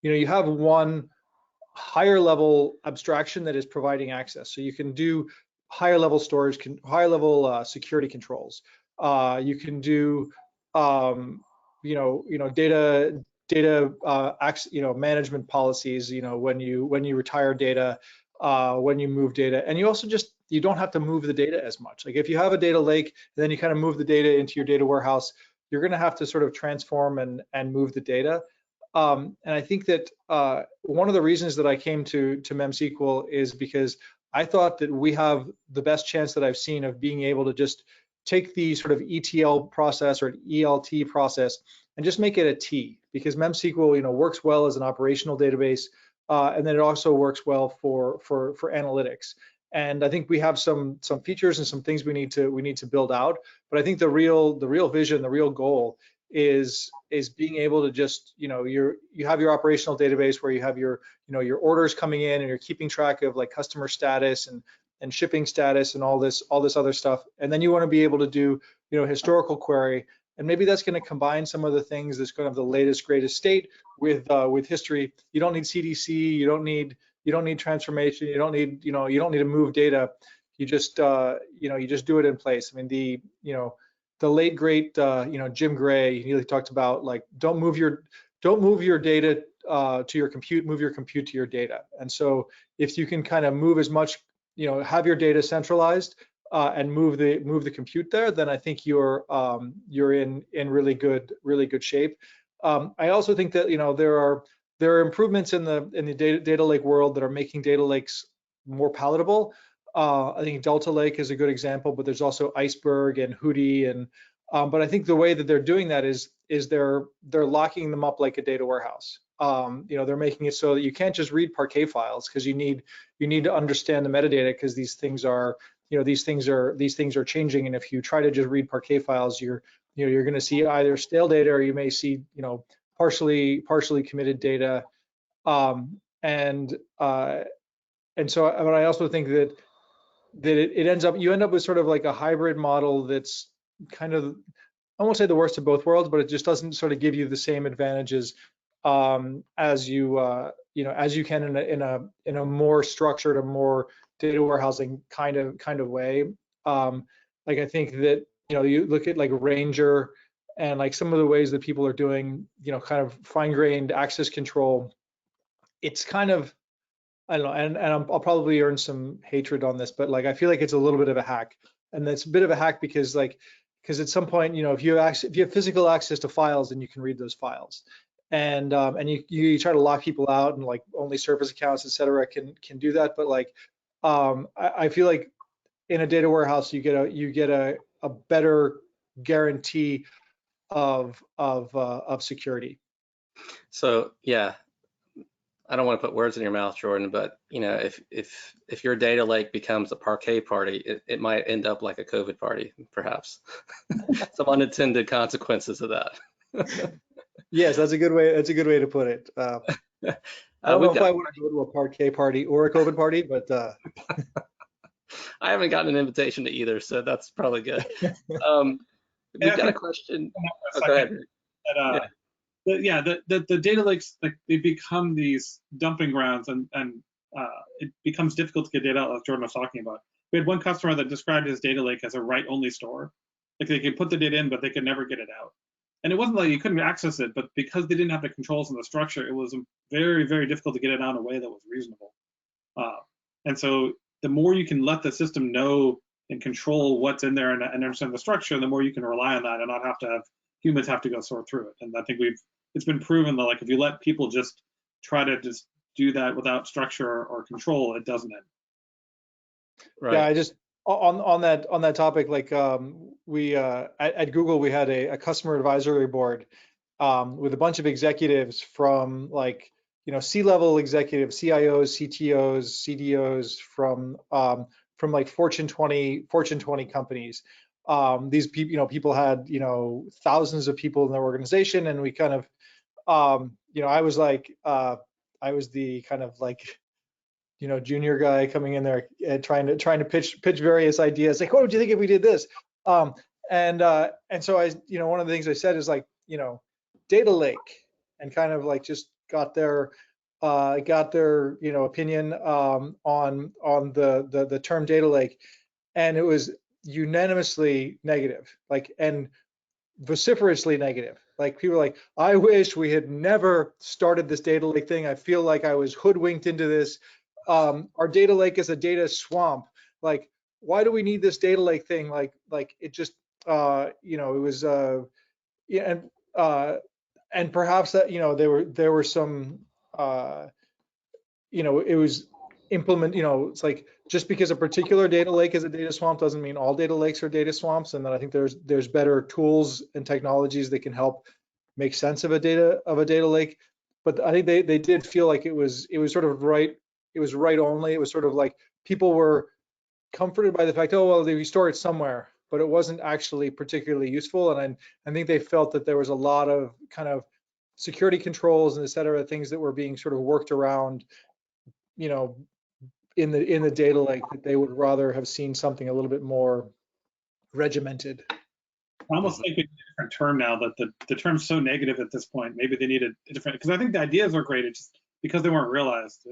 You have one higher level abstraction that is providing access, so you can do higher level storage, higher level security controls. You can do data management policies. When you retire data, when you move data, and you don't have to move the data as much. Like if you have a data lake, and then you kind of move the data into your data warehouse, you're going to have to sort of transform and move the data. And I think that one of the reasons that I came to MemSQL is because I thought that we have the best chance that I've seen of being able to just take the sort of ETL process or ELT process and just make it a T, because MemSQL works well as an operational database, and then it also works well for analytics. And I think we have some features and some things we need to build out. But I think the real vision, the real goal is being able to just you have your operational database where you have your your orders coming in, and you're keeping track of like customer status and shipping status and all this other stuff. And then you want to be able to do historical query, and maybe that's going to combine some of the things that's going to have the latest greatest state with history. You don't need CDC, you don't need transformation, you don't need to move data. You just you just do it in place. I mean, the late great Jim Gray, he talked about like don't move your data to your compute, move your compute to your data. And so if you can kind of move as much, have your data centralized and move the compute there, then I think you're in really good shape. I also think that there are improvements in the data lake world that are making data lakes more palatable. I think Delta Lake is a good example, but there's also Iceberg and Hudi, and but I think the way that they're doing that is they're locking them up like a data warehouse. They're making it so that you can't just read Parquet files, because you need to understand the metadata, because these things are changing, and if you try to just read Parquet files, you're going to see either stale data, or you may see partially committed data, and so but I also think that you end up with sort of like a hybrid model that's kind of I won't say the worst of both worlds, but it just doesn't sort of give you the same advantages as as you can in a more structured, a more data warehousing kind of way. Like I think that you look at like Ranger and like some of the ways that people are doing kind of fine-grained access control. It's kind of, I don't know, and I'll probably earn some hatred on this, but like I feel like it's a little bit of a hack, and it's a bit of a hack because at some point, if you have physical access to files, then you can read those files, and you try to lock people out, and like only service accounts, et cetera, can do that. But like I feel like in a data warehouse, you get a better guarantee of security. So yeah, I don't want to put words in your mouth, Jordan, but if your data lake becomes a parquet party, it might end up like a COVID party, perhaps. Some unintended consequences of that. Yes, that's a good way. That's a good way to put it. I don't know if I want to go to a parquet party or a COVID party, but I haven't gotten an invitation to either, so that's probably good. We've got a question. Oh, go ahead. The data lakes, like, they become these dumping grounds, and it becomes difficult to get data out, like Jordan was talking about. We had one customer that described his data lake as a write-only store. Like they could put the data in, but they could never get it out. And it wasn't like you couldn't access it, but because they didn't have the controls and the structure, it was very, very difficult to get it out in a way that was reasonable. And so the more you can let the system know and control what's in there and understand the structure, the more you can rely on that and not have to have humans have to go sort through it. And I think it's been proven that like if you let people just try to just do that without structure or control, it doesn't end. Right. Yeah, I just on that topic, like we at Google we had a customer advisory board with a bunch of executives from like C-level executives, CIOs, CTOs, CDOs from like Fortune 20 companies. These people, people had thousands of people in their organization, and we kind of I was like I was the kind of like junior guy coming in there and trying to pitch various ideas, like, what would you think if we did this? And so I, one of the things I said is like, data lake, and kind of like just got their opinion on the term data lake, and it was unanimously negative, like, and vociferously negative. Like people are like, I wish we had never started this data lake thing. I feel like I was hoodwinked into this. Our data lake is a data swamp. Like, why do we need this data lake thing? Like it just, it was, yeah, and perhaps that, there were some, it was it's like just because a particular data lake is a data swamp doesn't mean all data lakes are data swamps. And then I think there's better tools and technologies that can help make sense of a data lake. But I think they did feel like it was sort of right. It was right only. It was sort of like people were comforted by the fact, oh, well, they store it somewhere, but it wasn't actually particularly useful. And I think they felt that there was a lot of kind of security controls and et cetera, things that were being sort of worked around, in the data lake, that they would rather have seen something a little bit more regimented. I almost think we need a different term now, that the term's so negative at this point. Maybe they need a different, because I think the ideas are great. It's just because they weren't realized.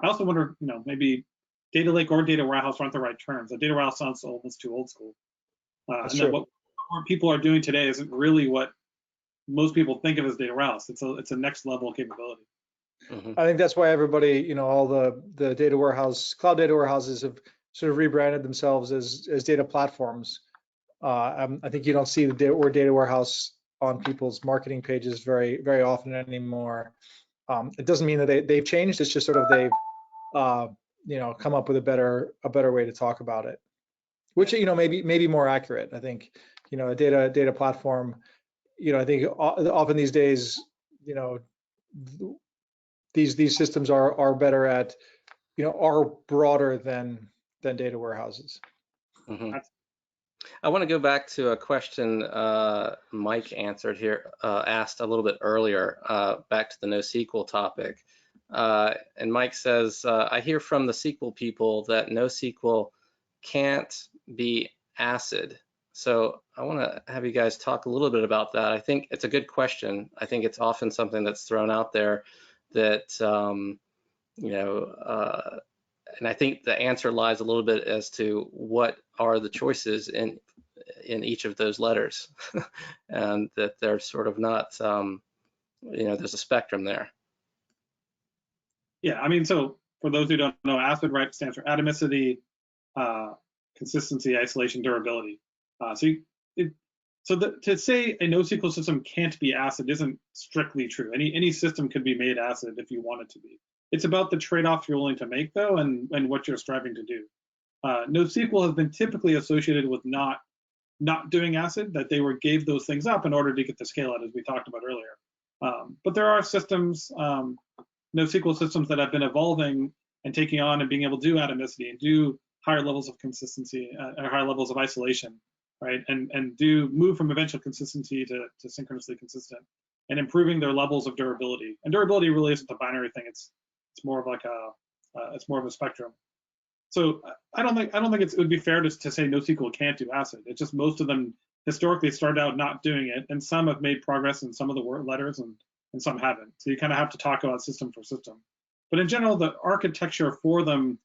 I also wonder, maybe data lake or data warehouse aren't the right terms. The data warehouse sounds almost too old school. And then what people are doing today isn't really what most people think of as data warehouse. It's a next level capability. Mm-hmm. I think that's why everybody, all the data warehouse, cloud data warehouses have sort of rebranded themselves as data platforms. I think you don't see the data warehouse on people's marketing pages very, very often anymore. It doesn't mean that they've changed. It's just sort of they've, come up with a better way to talk about it, which maybe more accurate. I think, a data platform. I think often these days, these systems are better at, are broader than data warehouses. Mm-hmm. I want to go back to a question Mike answered here, asked a little bit earlier, back to the NoSQL topic. And Mike says, I hear from the SQL people that NoSQL can't be ACID. So I want to have you guys talk a little bit about that. I think it's a good question. I think it's often something that's thrown out there that, you know, and I think the answer lies a little bit as to what are the choices in each of those letters, and that they're sort of not, you know, there's a spectrum there. Yeah, I mean, so for those who don't know, ACID, right, stands for atomicity, consistency, isolation, durability. To say a NoSQL system can't be ACID isn't strictly true. Any system could be made ACID if you want it to be. It's about the trade-off you're willing to make, though, and what you're striving to do. NoSQL has been typically associated with not doing ACID, that they gave those things up in order to get the scale out, as we talked about earlier. But there are systems, NoSQL systems that have been evolving and taking on and being able to do atomicity and do higher levels of consistency or higher levels of isolation, right? And do move from eventual consistency to synchronously consistent, and improving their levels of durability. And durability really isn't a binary thing. It's more of like it's more of a spectrum. So I don't think it would be fair to say NoSQL can't do ACID. It's just most of them historically started out not doing it, and some have made progress in some of the letters and some haven't. So you kind of have to talk about system for system. But in general, the architecture for them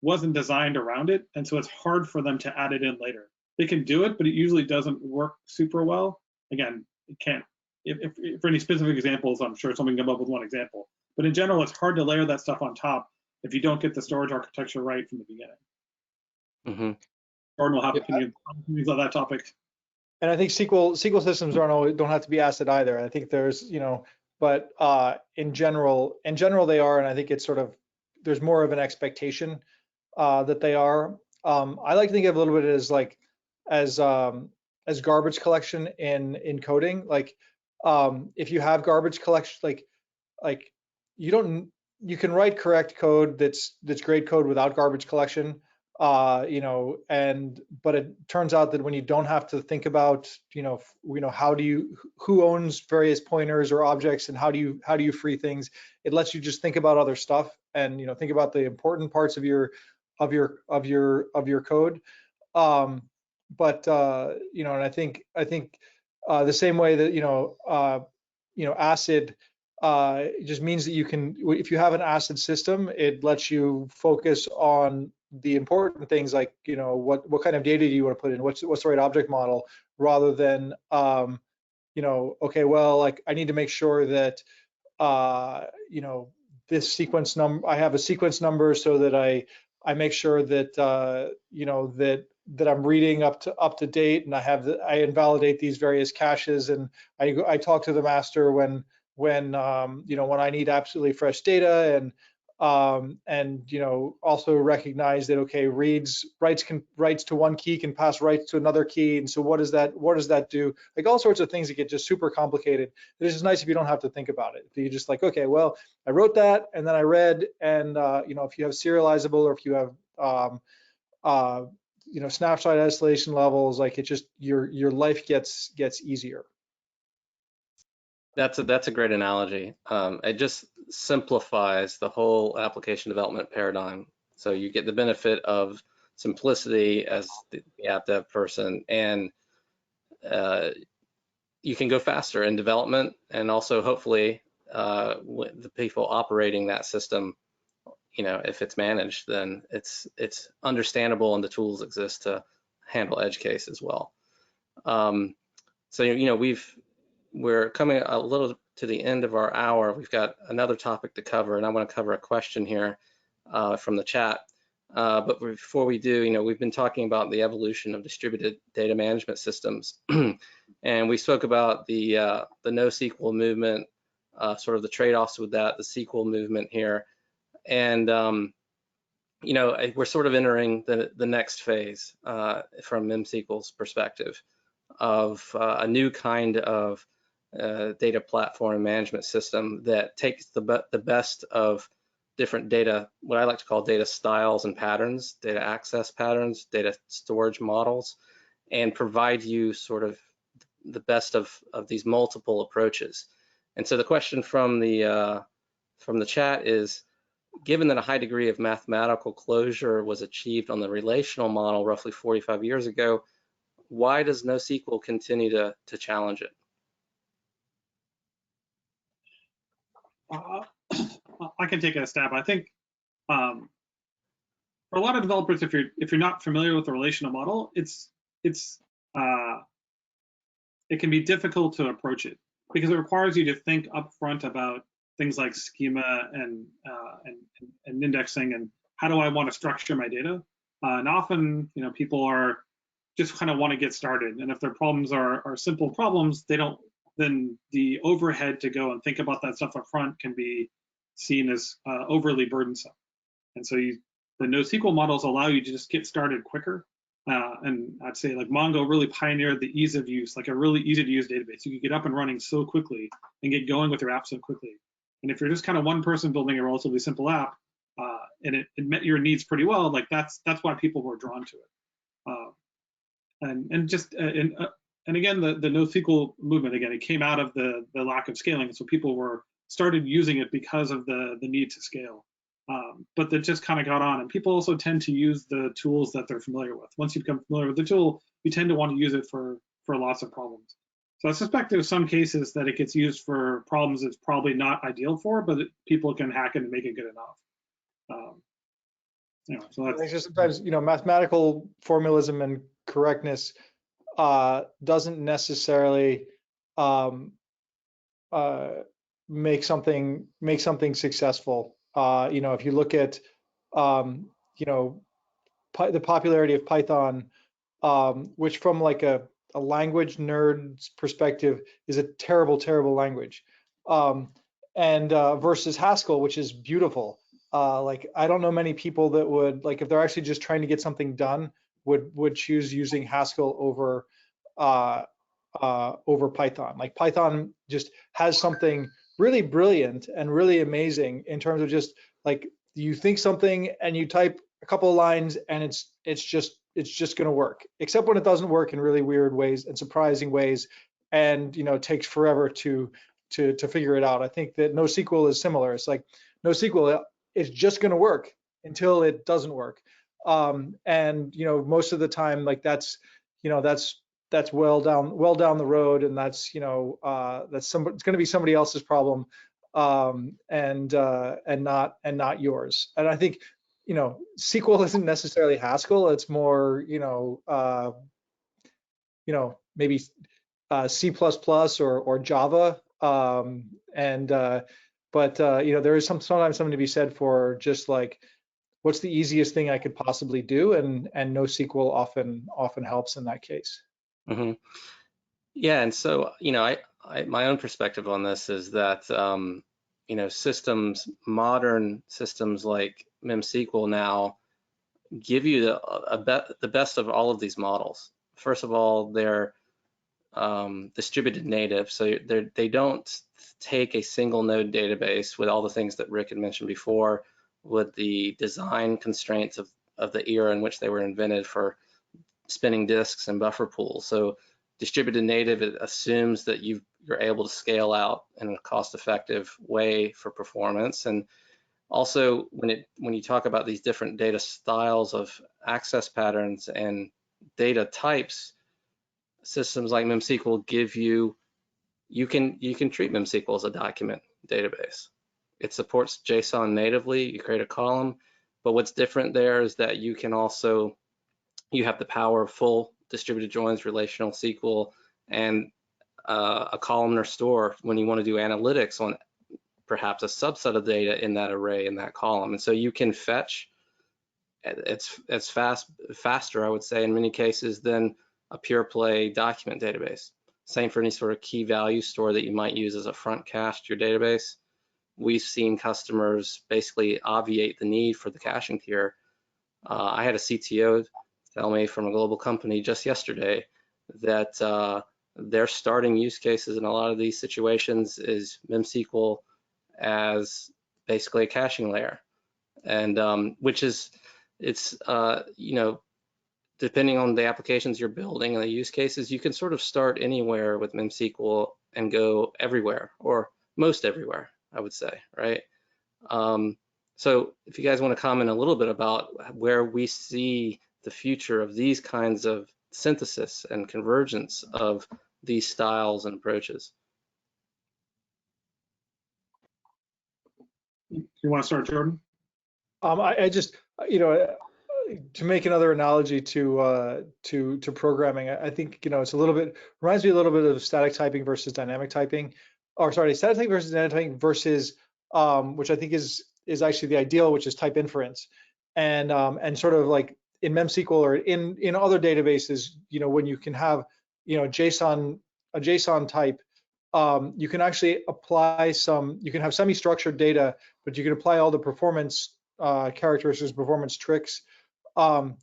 wasn't designed around it, and so it's hard for them to add it in later. They can do it, but it usually doesn't work super well. Again, it can't. If for any specific examples, I'm sure someone can come up with one example. But in general, it's hard to layer that stuff on top if you don't get the storage architecture right from the beginning. Mm-hmm. Gordon will have opinions on that topic. And I think SQL systems don't have to be ACID either. I think there's, you know, but in general they are, and I think it's sort of, there's more of an expectation that they are. I like to think of a little bit as like as garbage collection in coding. Like if you have garbage collection, like you can write correct code that's great code without garbage collection. You know, but it turns out that when you don't have to think about, you know, who owns various pointers or objects, and how do you free things, it lets you just think about other stuff, and, you know, think about the important parts of your code. But you know, and I think the same way that, you know, ACID it just means that you can, if you have an ACID system, it lets you focus on the important things, like, you know, what kind of data do you want to put in, what's the right object model, rather than you know, okay, well, like, I need to make sure that you know, this sequence number, I have a sequence number, so that I make sure that you know, that I'm reading up to date, and I invalidate these various caches, and I talk to the master when you know, when I need absolutely fresh data, and you know, also recognize that, okay, writes to one key can pass writes to another key, and so what does that do? Like, all sorts of things that get just super complicated. It's just nice if you don't have to think about it. If you just like, okay, well, I wrote that and then I read, and you know, if you have serializable, or if you have you know, snapshot isolation levels, like, it just, your life gets easier. That's a great analogy. It just simplifies the whole application development paradigm. So you get the benefit of simplicity as the app dev person, and you can go faster in development, and also hopefully the people operating that system, you know, if it's managed, then it's understandable, and the tools exist to handle edge case as well. So, you know, we're coming a little to the end of our hour. We've got another topic to cover, and I want to cover a question here from the chat. But before we do, you know, we've been talking about the evolution of distributed data management systems, and we spoke about the NoSQL movement, sort of the trade-offs with that, the SQL movement here, and you know, we're sort of entering the next phase from MemSQL's perspective of a new kind of data platform management system that takes the best of different data, what I like to call data styles and patterns, data access patterns, data storage models, and provide you sort of the best of these multiple approaches. And so the question from the chat is, given that a high degree of mathematical closure was achieved on the relational model roughly 45 years ago, why does NoSQL continue to challenge it? I can take a stab. I think for a lot of developers, if you're not familiar with the relational model, it can be difficult to approach it because it requires you to think upfront about things like schema and indexing and how do I want to structure my data. And often, people are just kind of want to get started, and if their problems are simple problems, then the overhead to go and think about that stuff up front can be seen as overly burdensome. And so the NoSQL models allow you to just get started quicker. And I'd say like Mongo really pioneered the ease of use, like a really easy to use database. You could get up and running so quickly and get going with your app so quickly. And if you're just kind of one person building a relatively simple app, and it met your needs pretty well, like that's why people were drawn to it. And again, the NoSQL movement, again, it came out of the lack of scaling. So people started using it because of the need to scale. But that just kind of got on. And people also tend to use the tools that they're familiar with. Once you become familiar with the tool, you tend to want to use it for lots of problems. So I suspect there's some cases that it gets used for problems it's probably not ideal for, but people can hack it and make it good enough. So that's just sometimes, mathematical formalism and correctness doesn't necessarily make something successful. If you look at the popularity of Python, which from like a language nerd's perspective is a terrible language, and versus Haskell, which is beautiful. Like I don't know many people that would, like, if they're actually just trying to get something done, would choose using Haskell over Python. Like Python just has something really brilliant and really amazing in terms of just like you think something and you type a couple of lines and it's just going to work, except when it doesn't work in really weird ways and surprising ways, and it takes forever to figure it out. I think that NoSQL is similar. It's like NoSQL is just going to work until it doesn't work, and most of the time, like that's well down the road, and that's it's going to be somebody else's problem, and not yours. And I think SQL isn't necessarily Haskell. It's more maybe C++ or Java, but there is sometimes something to be said for just like what's the easiest thing I could possibly do, and NoSQL often helps in that case. Mm-hmm. Yeah, and so my own perspective on this is that modern systems like MemSQL now give you the best of all of these models. First of all, they're distributed native, so they don't take a single node database with all the things that Rick had mentioned before, with the design constraints of the era in which they were invented for spinning disks and buffer pools. So distributed native, it assumes that you're able to scale out in a cost-effective way for performance. And also, when you talk about these different data styles of access patterns and data types, systems like MemSQL give you can treat MemSQL as a document database. It supports JSON natively. You create a column, but what's different there is that you have the power of full distributed joins, relational SQL, and a columnar store when you want to do analytics on perhaps a subset of data in that array, in that column. And so you can fetch, it's faster, I would say, in many cases than a pure play document database. Same for any sort of key value store that you might use as a front cache to your database. We've seen customers basically obviate the need for the caching tier. I had a CTO tell me from a global company just yesterday that their starting use cases in a lot of these situations is MemSQL as basically a caching layer, and which is, depending on the applications you're building and the use cases, you can sort of start anywhere with MemSQL and go everywhere, or most everywhere, I would say, right? So if you guys want to comment a little bit about where we see the future of these kinds of synthesis and convergence of these styles and approaches. You want to start, Jordan? I just, you know, to make another analogy to programming, I think, you know, it's a little bit, reminds me a little bit of static typing versus dynamic typing, or sorry, static typing versus dynamic typing versus, which I think is actually the ideal, which is type inference. And sort of like in MemSQL or in other databases, you know, when you can have, you know, a JSON type, you can actually apply you can have semi-structured data, but you can apply all the performance characteristics, performance tricks. And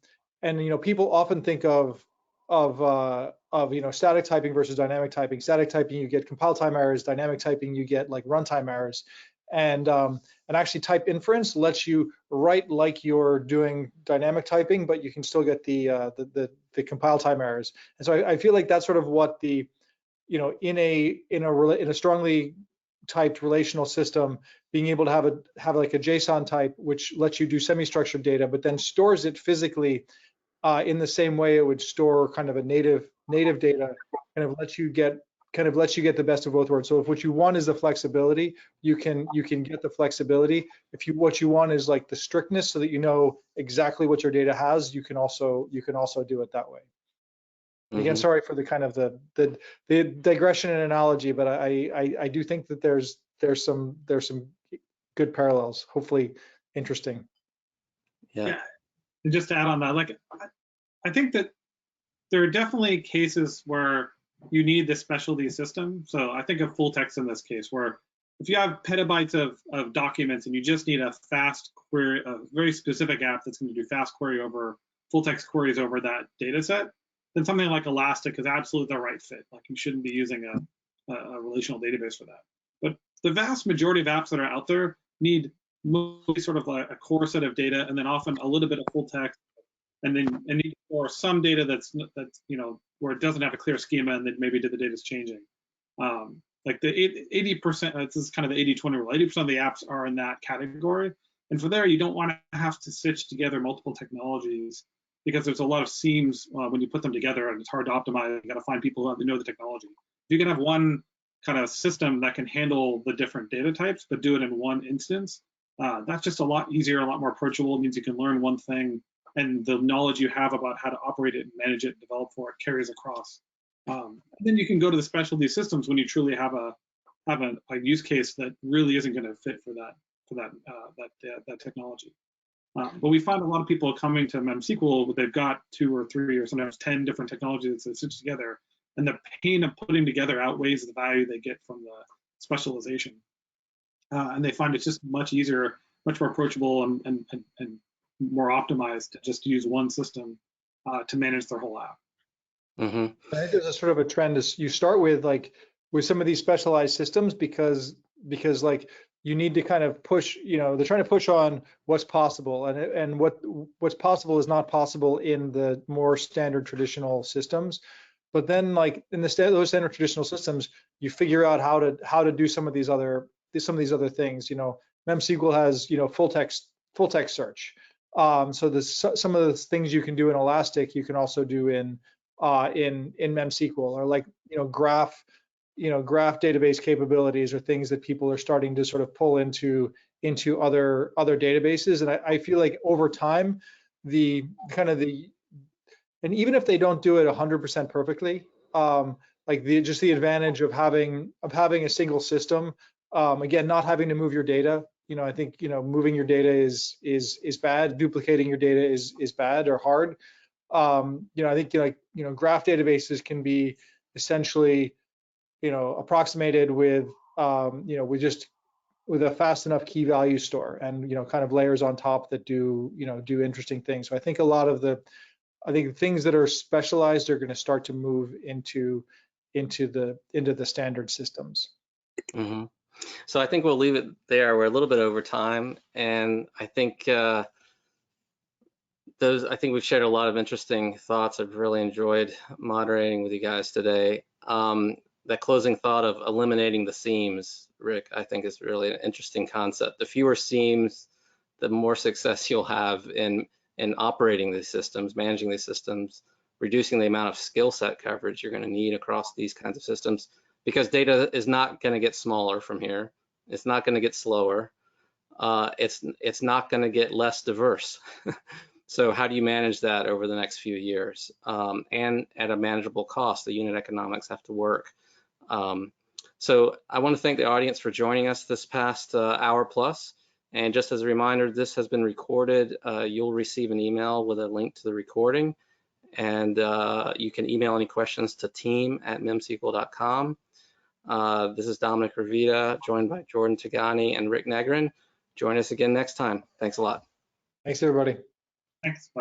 you know, people often think of you know, static typing versus dynamic typing. Static typing, you get compile time errors. Dynamic typing, you get like runtime errors. And actually, type inference lets you write like you're doing dynamic typing, but you can still get the compile time errors. And so I feel like that's sort of what the, you know, in a strongly typed relational system, being able to have like a JSON type, which lets you do semi-structured data, but then stores it physically in the same way it would store kind of a native data, kind of lets you get the best of both worlds. So if what you want is the flexibility, you can get the flexibility. If what you want is like the strictness, so that you know exactly what your data has, you can also do it that way. Again, sorry for the kind of the digression and analogy, but I do think that there's some good parallels, hopefully interesting. Yeah. And just to add on that, like, I think that there are definitely cases where you need the specialty system. So I think of full text in this case, where if you have petabytes of documents and you just need a fast query, a very specific app that's going to do fast query over full text queries over that data set, then something like Elastic is absolutely the right fit. Like, you shouldn't be using a relational database for that. But the vast majority of apps that are out there need mostly sort of like a core set of data, and then often a little bit of full text, and then or some data that's you know, where it doesn't have a clear schema, and then maybe the data's changing. Like the 80%, this is kind of the 80-20 rule. 80% of the apps are in that category, and for there, you don't want to have to stitch together multiple technologies, because there's a lot of seams when you put them together, and it's hard to optimize. You got to find people who know the technology. If you can have one kind of system that can handle the different data types, but do it in one instance, that's just a lot easier, a lot more approachable. It means you can learn one thing, and the knowledge you have about how to operate it, manage it, and develop for it carries across. And then you can go to the specialty systems when you truly have a use case that really isn't going to fit for that technology. But we find a lot of people coming to MemSQL, they've got 2 or 3 or sometimes 10 different technologies that stitch together, and the pain of putting together outweighs the value they get from the specialization. And they find it's just much easier, much more approachable, and more optimized to just use one system to manage their whole app. I think there's a sort of a trend is you start with some of these specialized systems because like you need to kind of push, you know, they're trying to push on what's possible, and what's possible is not possible in the more standard traditional systems. But then, like in those standard traditional systems, you figure out how to do some of these other things. You know, MemSQL has, you know, full text search. So there's some of the things you can do in Elastic, you can also do in MemSQL, or like, you know, graph database capabilities are things that people are starting to sort of pull into other databases. And I feel like over time, and even if they don't do it 100% perfectly, like just the advantage of having a single system, again, not having to move your data. You know, I think, you know, moving your data is bad. Duplicating your data is bad or hard. You know, I think, like, you know, graph databases can be essentially, you know, approximated with, you know, with a fast enough key value store, and, you know, kind of layers on top that do interesting things. So I think a lot of the things that are specialized are going to start to move into the standard systems. So I think we'll leave it there. We're a little bit over time, and I think we've shared a lot of interesting thoughts. I've really enjoyed moderating with you guys today. That closing thought of eliminating the seams, Rick, I think is really an interesting concept. The fewer seams, the more success you'll have in operating these systems, managing these systems, reducing the amount of skill set coverage you're going to need across these kinds of systems, because data is not going to get smaller from here. It's not going to get slower. It's not going to get less diverse. So how do you manage that over the next few years? And at a manageable cost, the unit economics have to work. So I want to thank the audience for joining us this past hour plus. And just as a reminder, this has been recorded. You'll receive an email with a link to the recording. And you can email any questions to team@memsql.com. This is Dominic Ravita, joined by Jordan Tagani and Rick Negrin. Join us again next time. Thanks a lot. Thanks, everybody. Thanks. Bye.